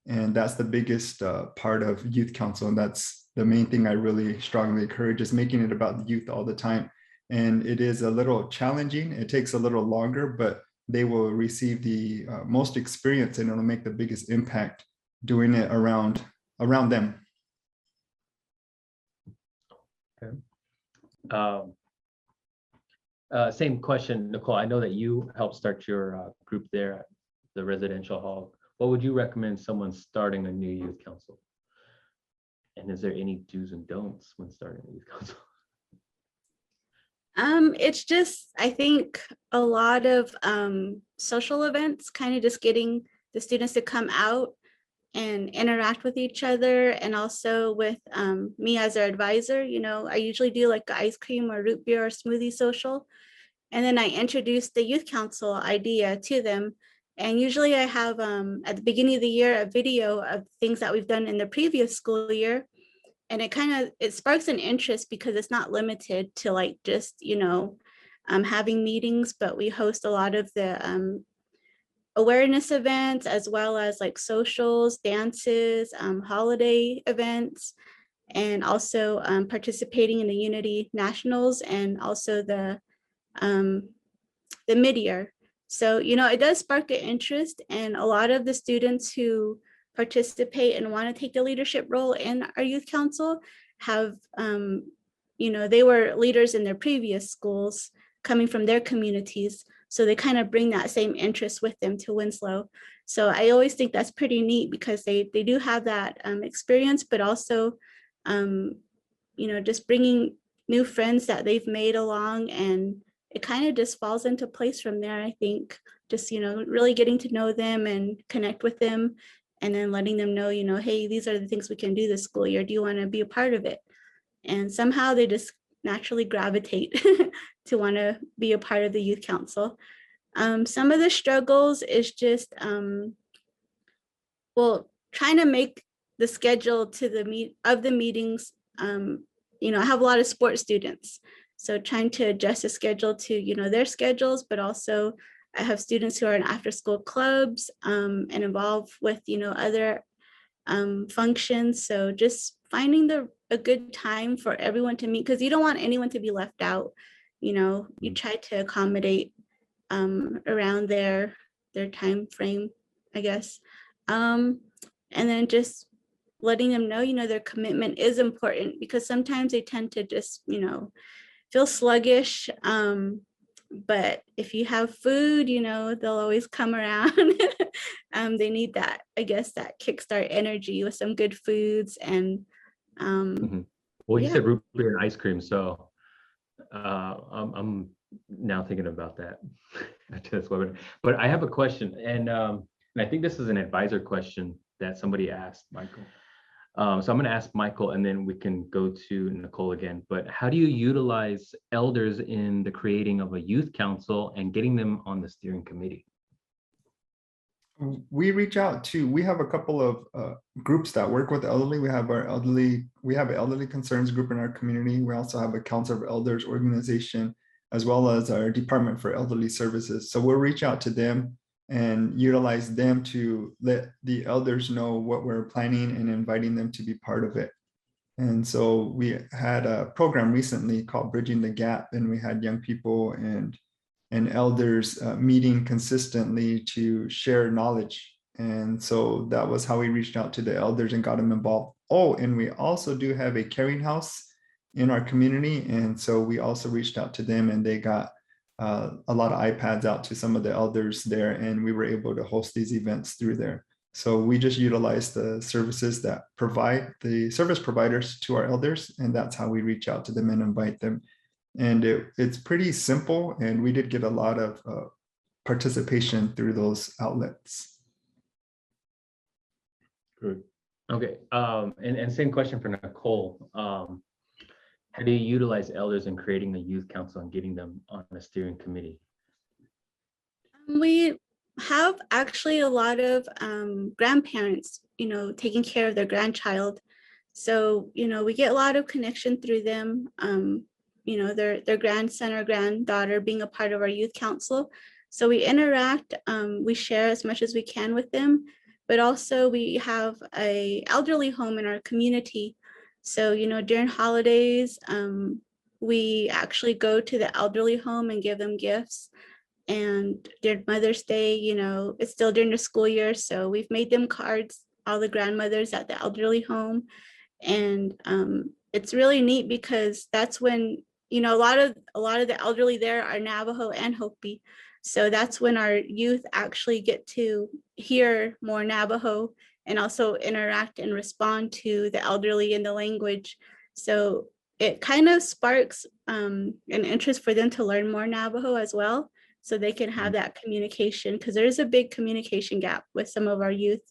And that's the biggest part of youth council. And that's the main thing I really strongly encourage, is making it about the youth all the time. And it is a little challenging. It takes a little longer, but they will receive the most experience, and it'll make the biggest impact doing it around them. Okay. Same question, Nicole. I know that you helped start your group there at the residential hall. What would you recommend someone starting a new youth council? And is there any do's and don'ts when starting a youth council? It's just, I think, a lot of social events, kind of just getting the students to come out and interact with each other, and also with me as their advisor. You know, I usually do like ice cream or root beer or smoothie social, and then I introduce the youth council idea to them. And usually I have at the beginning of the year a video of things that we've done in the previous school year. And it sparks an interest, because it's not limited to like just, you know, having meetings, but we host a lot of the awareness events, as well as like socials, dances, holiday events, and also participating in the Unity Nationals, and also the mid-year. So, you know, it does spark an interest, and a lot of the students who participate and want to take the leadership role in our youth council have, you know, they were leaders in their previous schools coming from their communities. So they kind of bring that same interest with them to Winslow. So I always think that's pretty neat because they do have that experience, but also, just bringing new friends that they've made along, and it kind of just falls into place from there. I think just, really getting to know them and connect with them, and then letting them know, hey, these are the things we can do this school year. Do you want to be a part of it? And somehow they just naturally gravitate to want to be a part of the youth council. Some of the struggles is just, trying to make the schedule to the meetings. I have a lot of sports students, so trying to adjust the schedule to, their schedules, but also I have students who are in after school clubs and involved with, other functions. So just finding a good time for everyone to meet, because you don't want anyone to be left out. You try to accommodate around their time frame, I guess. And then just letting them know, their commitment is important, because sometimes they tend to just, feel sluggish. But if you have food, they'll always come around. They need that, I guess, that kickstart energy with some good foods. And well, you yeah. said root beer and ice cream, so I'm now thinking about that after this webinar. But I have a question, and I think this is an advisor question that somebody asked Michael. So I'm going to ask Michael, and then we can go to Nicole again. But how do you utilize elders in the creating of a youth council and getting them on the steering committee? We reach out to, we have a couple of groups that work with elderly. We have an elderly concerns group in our community. We also have a Council of Elders organization, as well as our Department for Elderly Services. So we'll reach out to them and utilize them to let the elders know what we're planning and inviting them to be part of it. And so we had a program recently called Bridging the Gap, and we had young people and elders meeting consistently to share knowledge. And so that was how we reached out to the elders and got them involved. Oh, and we also do have a caring house in our community. And so we also reached out to them, and they got a lot of iPads out to some of the elders there, and we were able to host these events through there. So we just utilize the services that provide the service providers to our elders, and that's how we reach out to them and invite them. And it's pretty simple, and we did get a lot of participation through those outlets. Good. Okay, and same question for Nicole. How do you utilize elders in creating a youth council and getting them on a steering committee? We have actually a lot of grandparents, taking care of their grandchild. So, we get a lot of connection through them, their grandson or granddaughter being a part of our youth council. So we interact, we share as much as we can with them, but also we have an elderly home in our community. So, during holidays, we actually go to the elderly home and give them gifts. And during Mother's Day, it's still during the school year. So we've made them cards, all the grandmothers at the elderly home. And it's really neat because that's when, a lot of the elderly there are Navajo and Hopi. So that's when our youth actually get to hear more Navajo and also interact and respond to the elderly in the language. So it kind of sparks an interest for them to learn more Navajo as well, so they can have that communication, because there is a big communication gap with some of our youth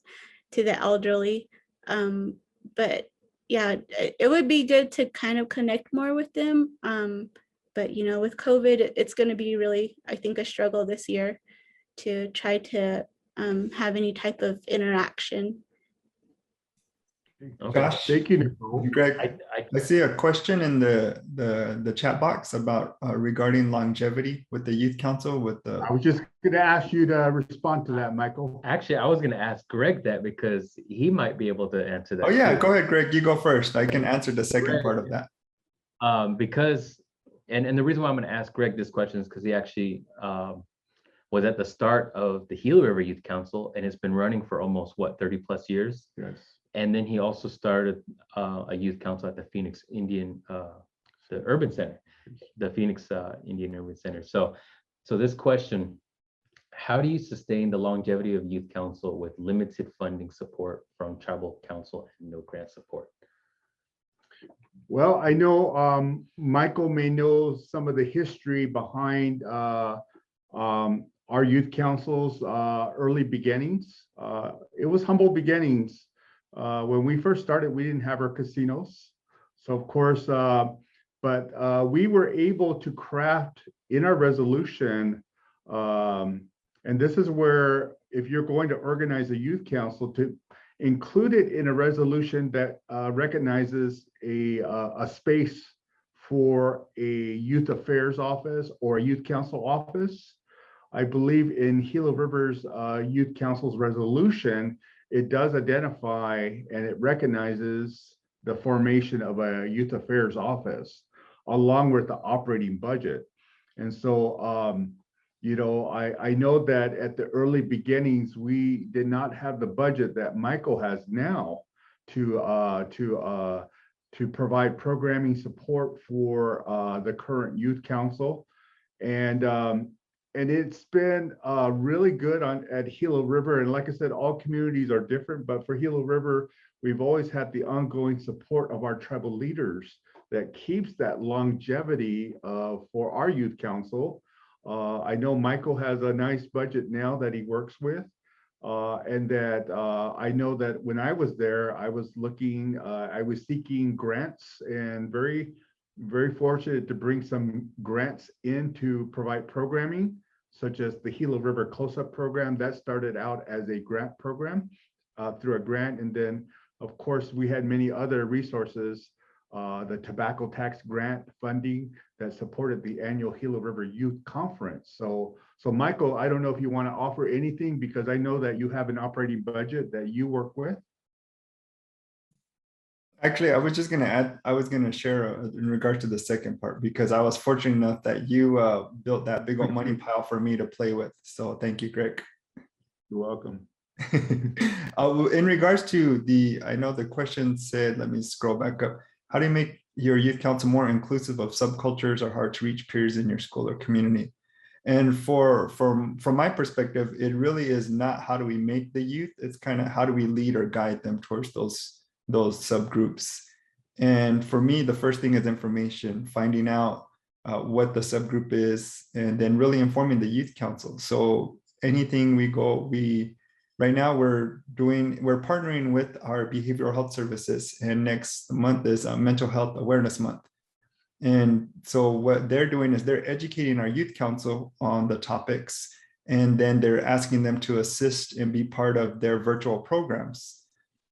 to the elderly. But yeah, it would be good to kind of connect more with them. But with COVID, it's going to be really, I think, a struggle this year to try to have any type of interaction. Okay. Gosh, Thank you, Nicole. Greg, I see a question in the chat box about regarding longevity with the youth council with the. I was just going to ask you to respond to that, Michael. Actually, I was going to ask Greg that because he might be able to answer that. Oh yeah, too. go ahead, Greg. You go first. I can answer the second part of that. Because the reason why I'm going to ask Greg this question is because he actually was at the start of the Gila River Youth Council, and it's been running for almost 30 plus years. Yes. And then he also started a youth council at the Phoenix Indian, the Urban Center, the Phoenix Indian Urban Center. So So this question, how do you sustain the longevity of youth council with limited funding support from tribal council and no grant support? Well, I know Michael may know some of the history behind our youth council's early beginnings. It was humble beginnings. When we first started, we didn't have our casinos. So of course, but we were able to craft in our resolution, and this is where, if you're going to organize a youth council, to include it in a resolution that recognizes a space for a youth affairs office or a youth council office. I believe in Gila River's Youth Council's resolution, it does identify and it recognizes the formation of a youth affairs office along with the operating budget. And so, you know, I know that at the early beginnings, we did not have the budget that Michael has now to provide programming support for the current youth council. And it's been really good at Gila River. And like I said, all communities are different, but for Gila River, we've always had the ongoing support of our tribal leaders that keeps that longevity for our youth council. I know Michael has a nice budget now that he works with. And that I know that when I was there, I was seeking grants, and very fortunate to bring some grants in to provide programming, such as the Gila River Close-Up program that started out as a grant program through a grant. And then, of course, we had many other resources, the tobacco tax grant funding that supported the annual Gila River Youth Conference. So Michael, I don't know if you want to offer anything, because I know that you have an operating budget that you work with. Actually, I was just going to add, I was going to share in regard to the second part, because I was fortunate enough that you built that big old money pile for me to play with. So thank you, Greg. You're welcome. In regards to I know the question said, let me scroll back up. How do you make your youth council more inclusive of subcultures or hard to reach peers in your school or community? And from my perspective, it really is not how do we make the youth, it's kind of how do we lead or guide them towards those subgroups. And for me, the first thing is information, finding out what the subgroup is, and then really informing the youth council. So anything right now we're partnering with our behavioral health services, and next month is Mental Health Awareness Month. And so what they're doing is they're educating our youth council on the topics, and then they're asking them to assist and be part of their virtual programs.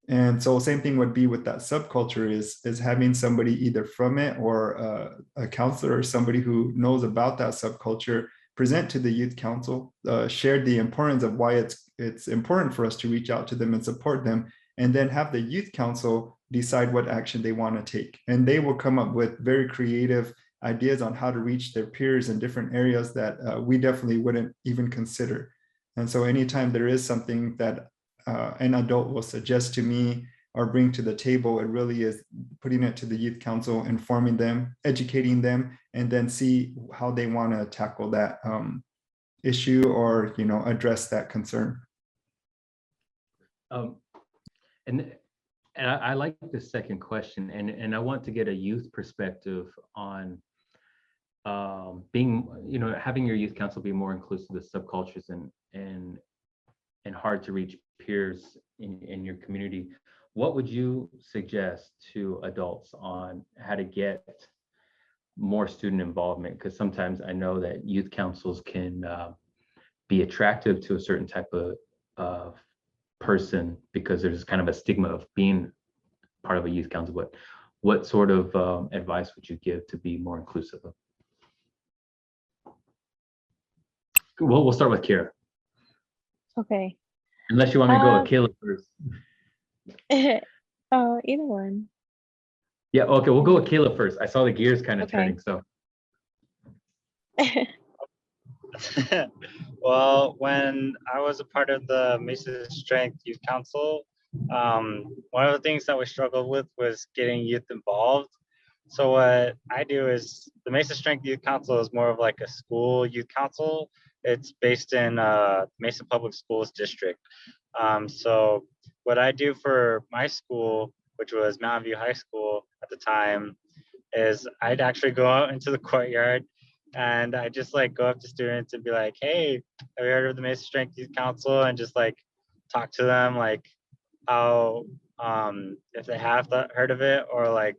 And so same thing would be with that subculture is having somebody either from it or a counselor or somebody who knows about that subculture present to the youth council, share the importance of why it's important for us to reach out to them and support them, and then have the youth council decide what action they want to take. And they will come up with very creative ideas on how to reach their peers in different areas that we definitely wouldn't even consider. And so anytime there is something that an adult will suggest to me or bring to the table, it really is putting it to the youth council, informing them, educating them, and then see how they want to tackle that issue or, you know, address that concern. And I like the second question, and I want to get a youth perspective on being, you know, having your youth council be more inclusive of subcultures and hard to reach peers in your community. What would you suggest to adults on how to get more student involvement? Because sometimes I know that youth councils can be attractive to a certain type of person because there's kind of a stigma of being part of a youth council. But what sort of advice would you give to be more inclusive of? Well, we'll start with Kira. Okay. Unless you want me to go with Caleb first. Oh, either one. Yeah, okay, we'll go with Caleb first. I saw the gears kind of Okay. turning, so. Well, when I was a part of the Mesa Strength Youth Council, one of the things that we struggled with was getting youth involved. So what I do is the Mesa Strength Youth Council is more of like a school youth council. It's based in Mesa Public Schools District. So what I do for my school, which was Mountain View High School at the time, is I'd actually go out into the courtyard and I just like go up to students and be like, hey, have you heard of the Mesa Strength Youth Council? And just like talk to them like how if they have heard of it, or like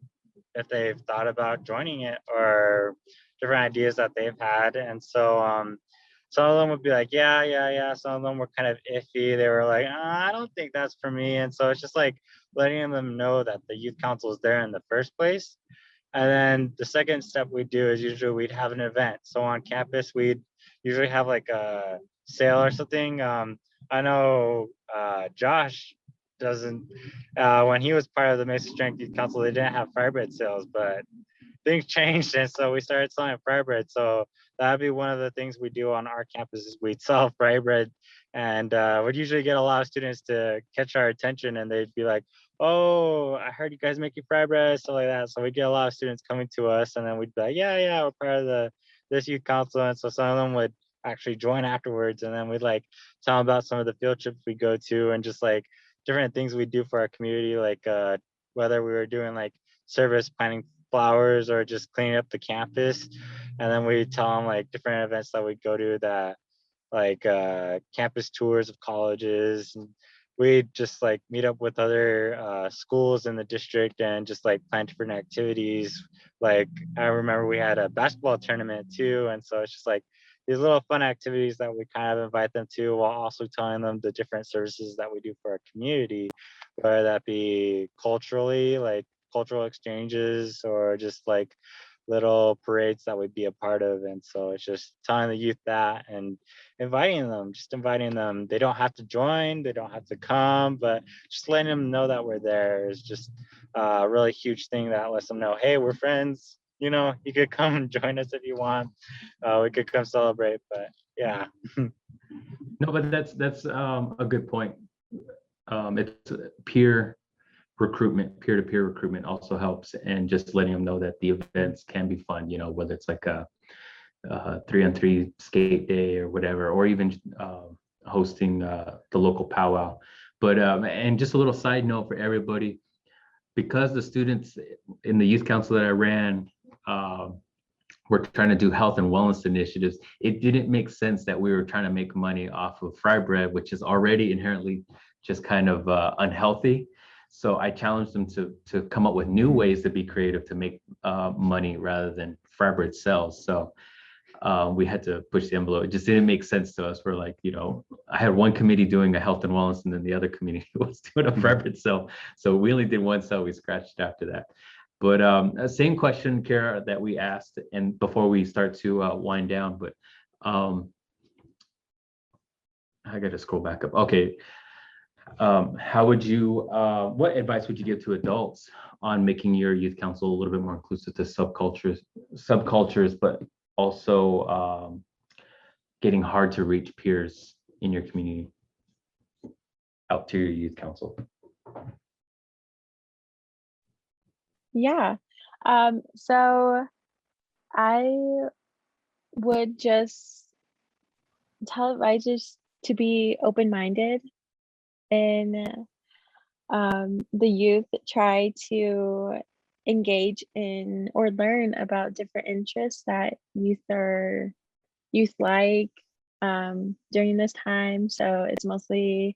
if they've thought about joining it, or different ideas that they've had. And so some of them would be like, yeah, yeah, yeah. Some of them were kind of iffy. They were like, I don't think that's for me. And so it's just like letting them know that the youth council is there in the first place. And then the second step we do is usually we'd have an event. So on campus, we'd usually have like a sale or something. I know Josh doesn't, when he was part of the Mesa Strength Youth Council, they didn't have fire bread sales, but things changed. And so we started selling fry bread. So that'd be one of the things we do on our campus is we'd sell fry bread, and we'd usually get a lot of students to catch our attention, and they'd be like, oh, I heard you guys making fry bread, stuff like that. So we'd get a lot of students coming to us, and then we'd be like, yeah, yeah, we're part of this youth council. And so some of them would actually join afterwards, and then we'd like tell them about some of the field trips we go to and just like different things we do for our community, like whether we were doing like service planting flowers or just cleaning up the campus. And then we tell them like different events that we go to, that like campus tours of colleges, and we just like meet up with other schools in the district and just like plan different activities. Like I remember we had a basketball tournament too, and so it's just like these little fun activities that we kind of invite them to, while also telling them the different services that we do for our community, whether that be culturally, like cultural exchanges, or just like little parades that we'd be a part of. And so it's just telling the youth that and inviting them. They don't have to join, they don't have to come, but just letting them know that we're there is just a really huge thing that lets them know, hey, we're friends. You know, you could come and join us if you want. We could come celebrate, but yeah. No, but that's a good point. It's peer recruitment, peer-to-peer recruitment also helps, and just letting them know that the events can be fun, you know, whether it's like a 3-on-3 skate day or whatever, or even hosting the local powwow. But and just a little side note for everybody, because the students in the youth council that I ran were trying to do health and wellness initiatives, it didn't make sense that we were trying to make money off of fry bread, which is already inherently just kind of unhealthy. So I challenged them to come up with new ways to be creative, to make money rather than fry bread sales. So we had to push the envelope. It just didn't make sense to us. We're like, you know, I had one committee doing a health and wellness, and then the other committee was doing a fry bread sale. So we only did one sale. We scratched after that. But same question, Kara, that we asked, and before we start to wind down, but I got to scroll back up. Okay. How would you, what advice would you give to adults on making your youth council a little bit more inclusive to subcultures, but also getting hard to reach peers in your community out to your youth council? Yeah. So I would just tell advisors to be open-minded, and the youth try to engage in or learn about different interests that youth like during this time. So it's mostly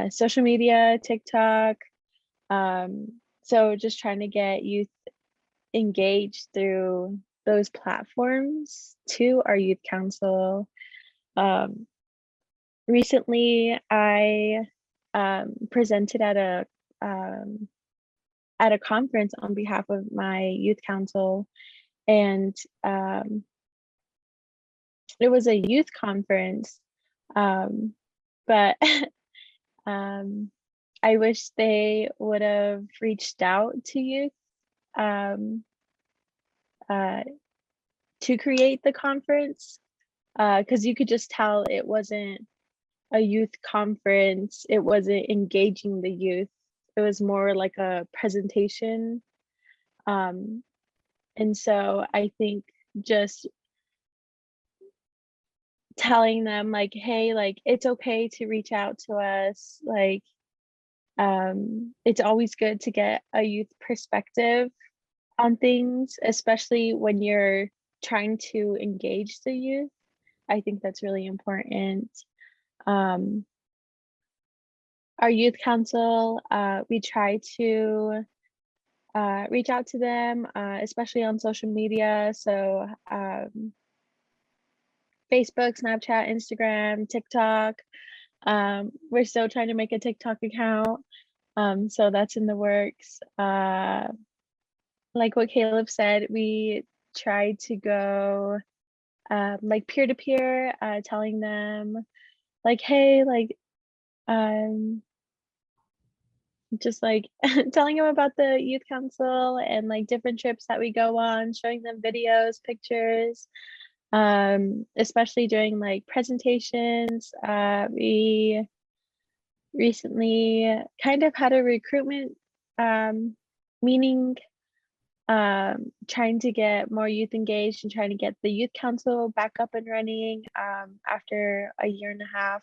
social media, TikTok. So just trying to get youth engaged through those platforms to our youth council. Recently, I presented at a conference on behalf of my youth council, and it was a youth conference, but I wish they would have reached out to youth to create the conference, because you could just tell it wasn't a youth conference. It wasn't engaging the youth. It was more like a presentation. And so I think just telling them like, hey, like it's okay to reach out to us. Like, it's always good to get a youth perspective on things, especially when you're trying to engage the youth. I think that's really important. Our youth council, we try to reach out to them, especially on social media. So Facebook, Snapchat, Instagram, TikTok. We're still trying to make a TikTok account. So that's in the works. Like what Caleb said, we try to go like peer-to-peer, telling them like, hey, like, just like telling them about the youth council and like different trips that we go on, showing them videos, pictures, especially during like presentations. We recently kind of had a recruitment meeting, trying to get more youth engaged and trying to get the youth council back up and running. After a year and a half,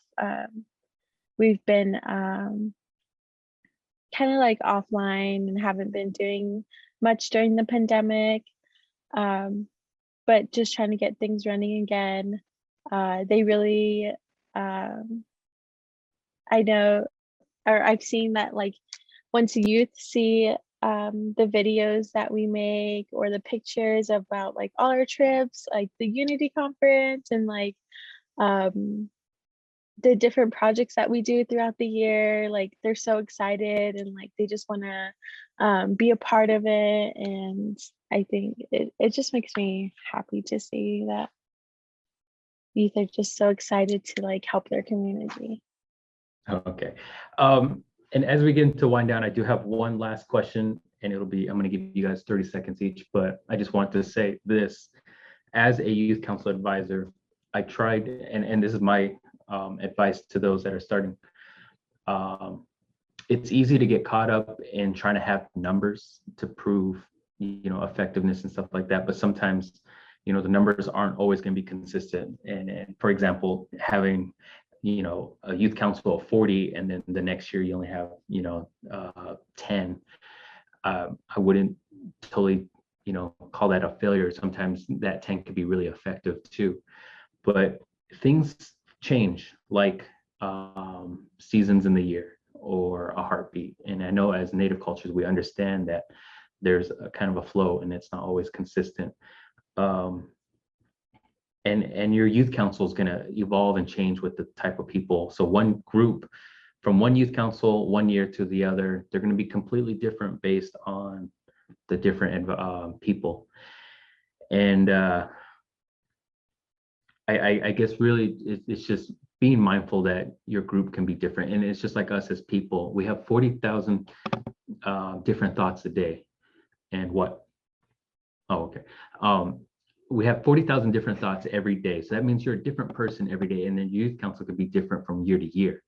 we've been kind of like offline and haven't been doing much during the pandemic, but just trying to get things running again. They really, I know, or I've seen that like once youth see the videos that we make or the pictures about like all our trips, like the Unity Conference and like the different projects that we do throughout the year, like they're so excited and like they just want to be a part of it. And I think it just makes me happy to see that youth are just so excited to like help their community. Okay. And as we get into wind down, I do have one last question, and it'll be, I'm going to give you guys 30 seconds each, but I just want to say this. As a youth council advisor, I tried, and this is my advice to those that are starting. It's easy to get caught up in trying to have numbers to prove, effectiveness and stuff like that. But sometimes, the numbers aren't always going to be consistent. And for example, having, a youth council of 40, and then the next year you only have, 10. I wouldn't totally, call that a failure. Sometimes that 10 could be really effective too. But things change, like seasons in the year or a heartbeat. And I know as Native cultures, we understand that there's a kind of a flow and it's not always consistent. And your youth council is going to evolve and change with the type of people. So one group from one youth council 1 year to the other, they're going to be completely different based on the different people. And I guess really it's just being mindful that your group can be different. And it's just like us as people, we have 40,000 different thoughts a day. And what? Oh, okay. We have 40,000 different thoughts every day. So that means you're a different person every day. And then youth council could be different from year to year.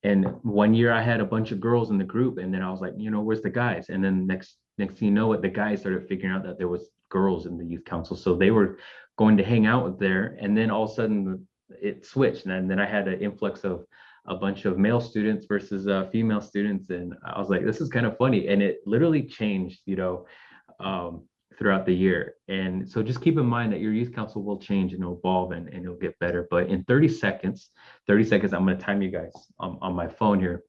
And 1 year I had a bunch of girls in the group, and then I was like, where's the guys? And then next thing you know, the guys started figuring out that there was girls in the youth council. So they were going to hang out there. And then all of a sudden it switched. And then I had an influx of a bunch of male students versus female students. And I was like, this is kind of funny. And it literally changed, throughout the year. And so just keep in mind that your youth council will change and evolve, and it'll get better. But in 30 seconds, I'm going to time you guys on my phone here.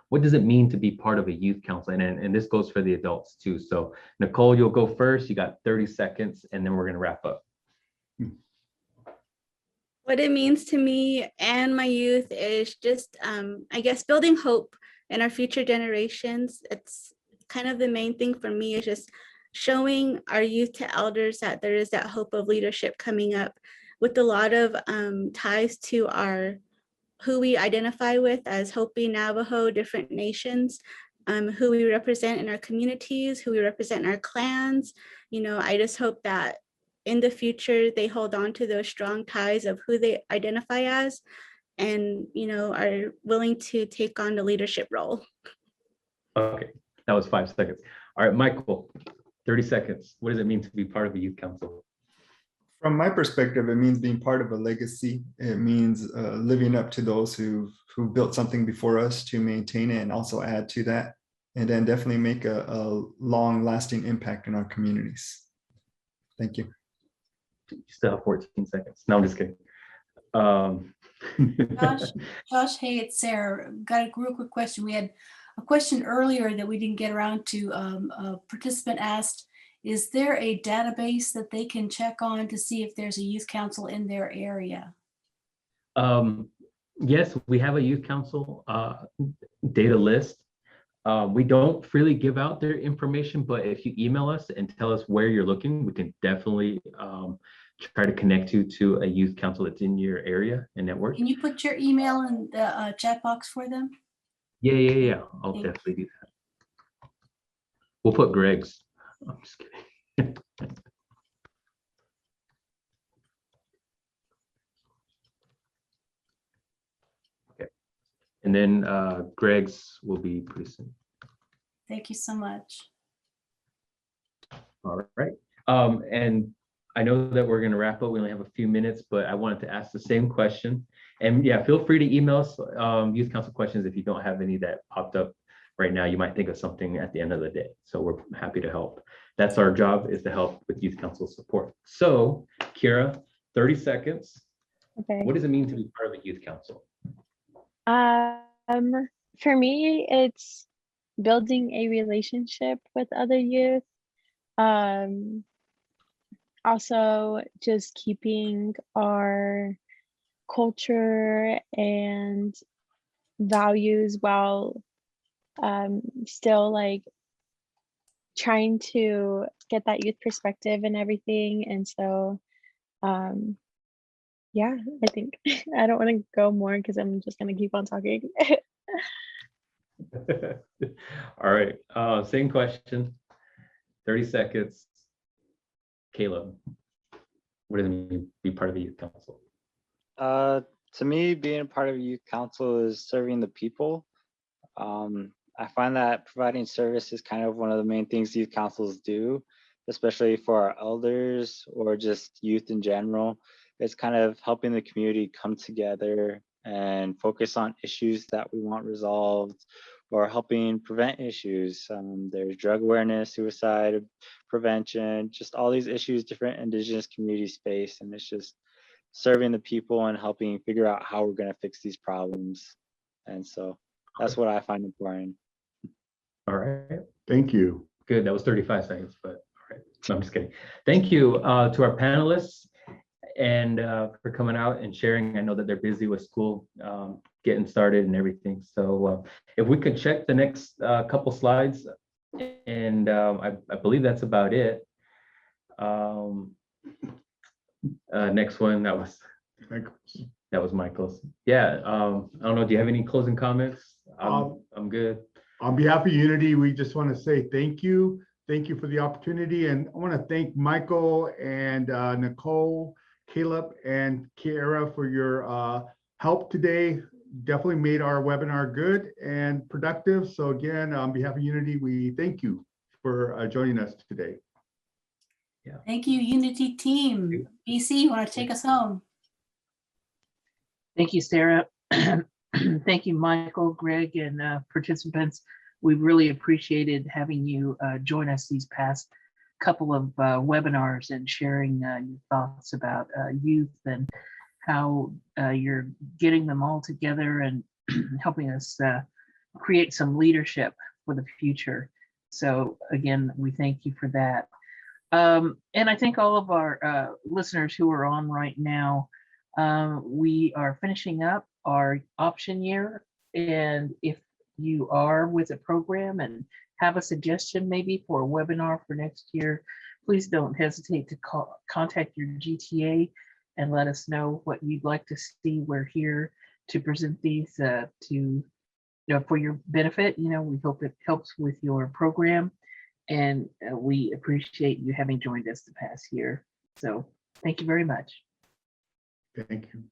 What does it mean to be part of a youth council? And this goes for the adults too. So Nicole, you'll go first. You got 30 seconds, and then we're going to wrap up. What it means to me and my youth is just, I guess, building hope in our future generations. It's kind of the main thing for me, is just showing our youth to elders that there is that hope of leadership coming up, with a lot of ties to who we identify with as Hopi, Navajo, different nations, who we represent in our communities, who we represent in our clans. I just hope that in the future they hold on to those strong ties of who they identify as, and are willing to take on the leadership role. Okay, that was 5 seconds. All right, Michael. 30 seconds. What does it mean to be part of a youth council? From my perspective, it means being part of a legacy. It means living up to those who built something before us, to maintain it and also add to that, and then definitely make a long-lasting impact in our communities. Thank you. You still have 14 seconds. No, I'm just kidding. Josh, hey, it's Sarah. Got a real quick question. We had a question earlier that we didn't get around to. A participant asked, is there a database that they can check on to see if there's a youth council in their area? Yes, we have a youth council data list. We don't freely give out their information, but if you email us and tell us where you're looking, we can definitely try to connect you to a youth council that's in your area and network. Can you put your email in the chat box for them? Yeah. I'll definitely do that. We'll put Greg's. I'm just kidding. Okay. And then Greg's will be pretty soon. Thank you so much. All right. And I know that we're going to wrap up. We only have a few minutes, but I wanted to ask the same question. And yeah, feel free to email us youth council questions if you don't have any that popped up right now. You might think of something at the end of the day. So we're happy to help. That's our job, is to help with youth council support. So Kira, 30 seconds. Okay. What does it mean to be part of a youth council? For me, it's building a relationship with other youth. Also just keeping our culture and values while still like trying to get that youth perspective and everything. And so yeah, I think I don't want to go more because I'm just going to keep on talking. All right, same question, 30 seconds. Caleb, what does it mean to be part of a youth council? To me, being a part of a youth council is serving the people. I find that providing service is kind of one of the main things youth councils do, especially for our elders or just youth in general. It's kind of helping the community come together and focus on issues that we want resolved, or helping prevent issues. There's drug awareness, suicide prevention, just all these issues different indigenous communities face, and it's just serving the people and helping figure out how we're going to fix these problems. And so that's what I find important. All right. Thank you. Good. That was 35 seconds, but all right. No, I'm just kidding. Thank you to our panelists and for coming out and sharing. I know that they're busy with school getting started and everything. So if we could check the next couple slides, and I believe that's about it. Next one, that was Michael's. Yeah. I don't know. Do you have any closing comments? I'm good. On behalf of Unity, we just want to say thank you. Thank you for the opportunity. And I want to thank Michael and Nicole, Caleb, and Kiara for your help today. Definitely made our webinar good and productive. So again, on behalf of Unity, we thank you for joining us today. Yeah. Thank you, Unity team. BC, you want to take us home? Thank you, Sarah. Thank you, Michael, Greg, and participants. We really appreciated having you join us these past couple of webinars and sharing your thoughts about youth and how you're getting them all together and helping us create some leadership for the future. So again, we thank you for that. And I think all of our listeners who are on right now, we are finishing up our option year. And if you are with a program and have a suggestion maybe for a webinar for next year, please don't hesitate to contact your GTA and let us know what you'd like to see. We're here to present these for your benefit. We hope it helps with your program, and we appreciate you having joined us the past year. So thank you very much. Thank you.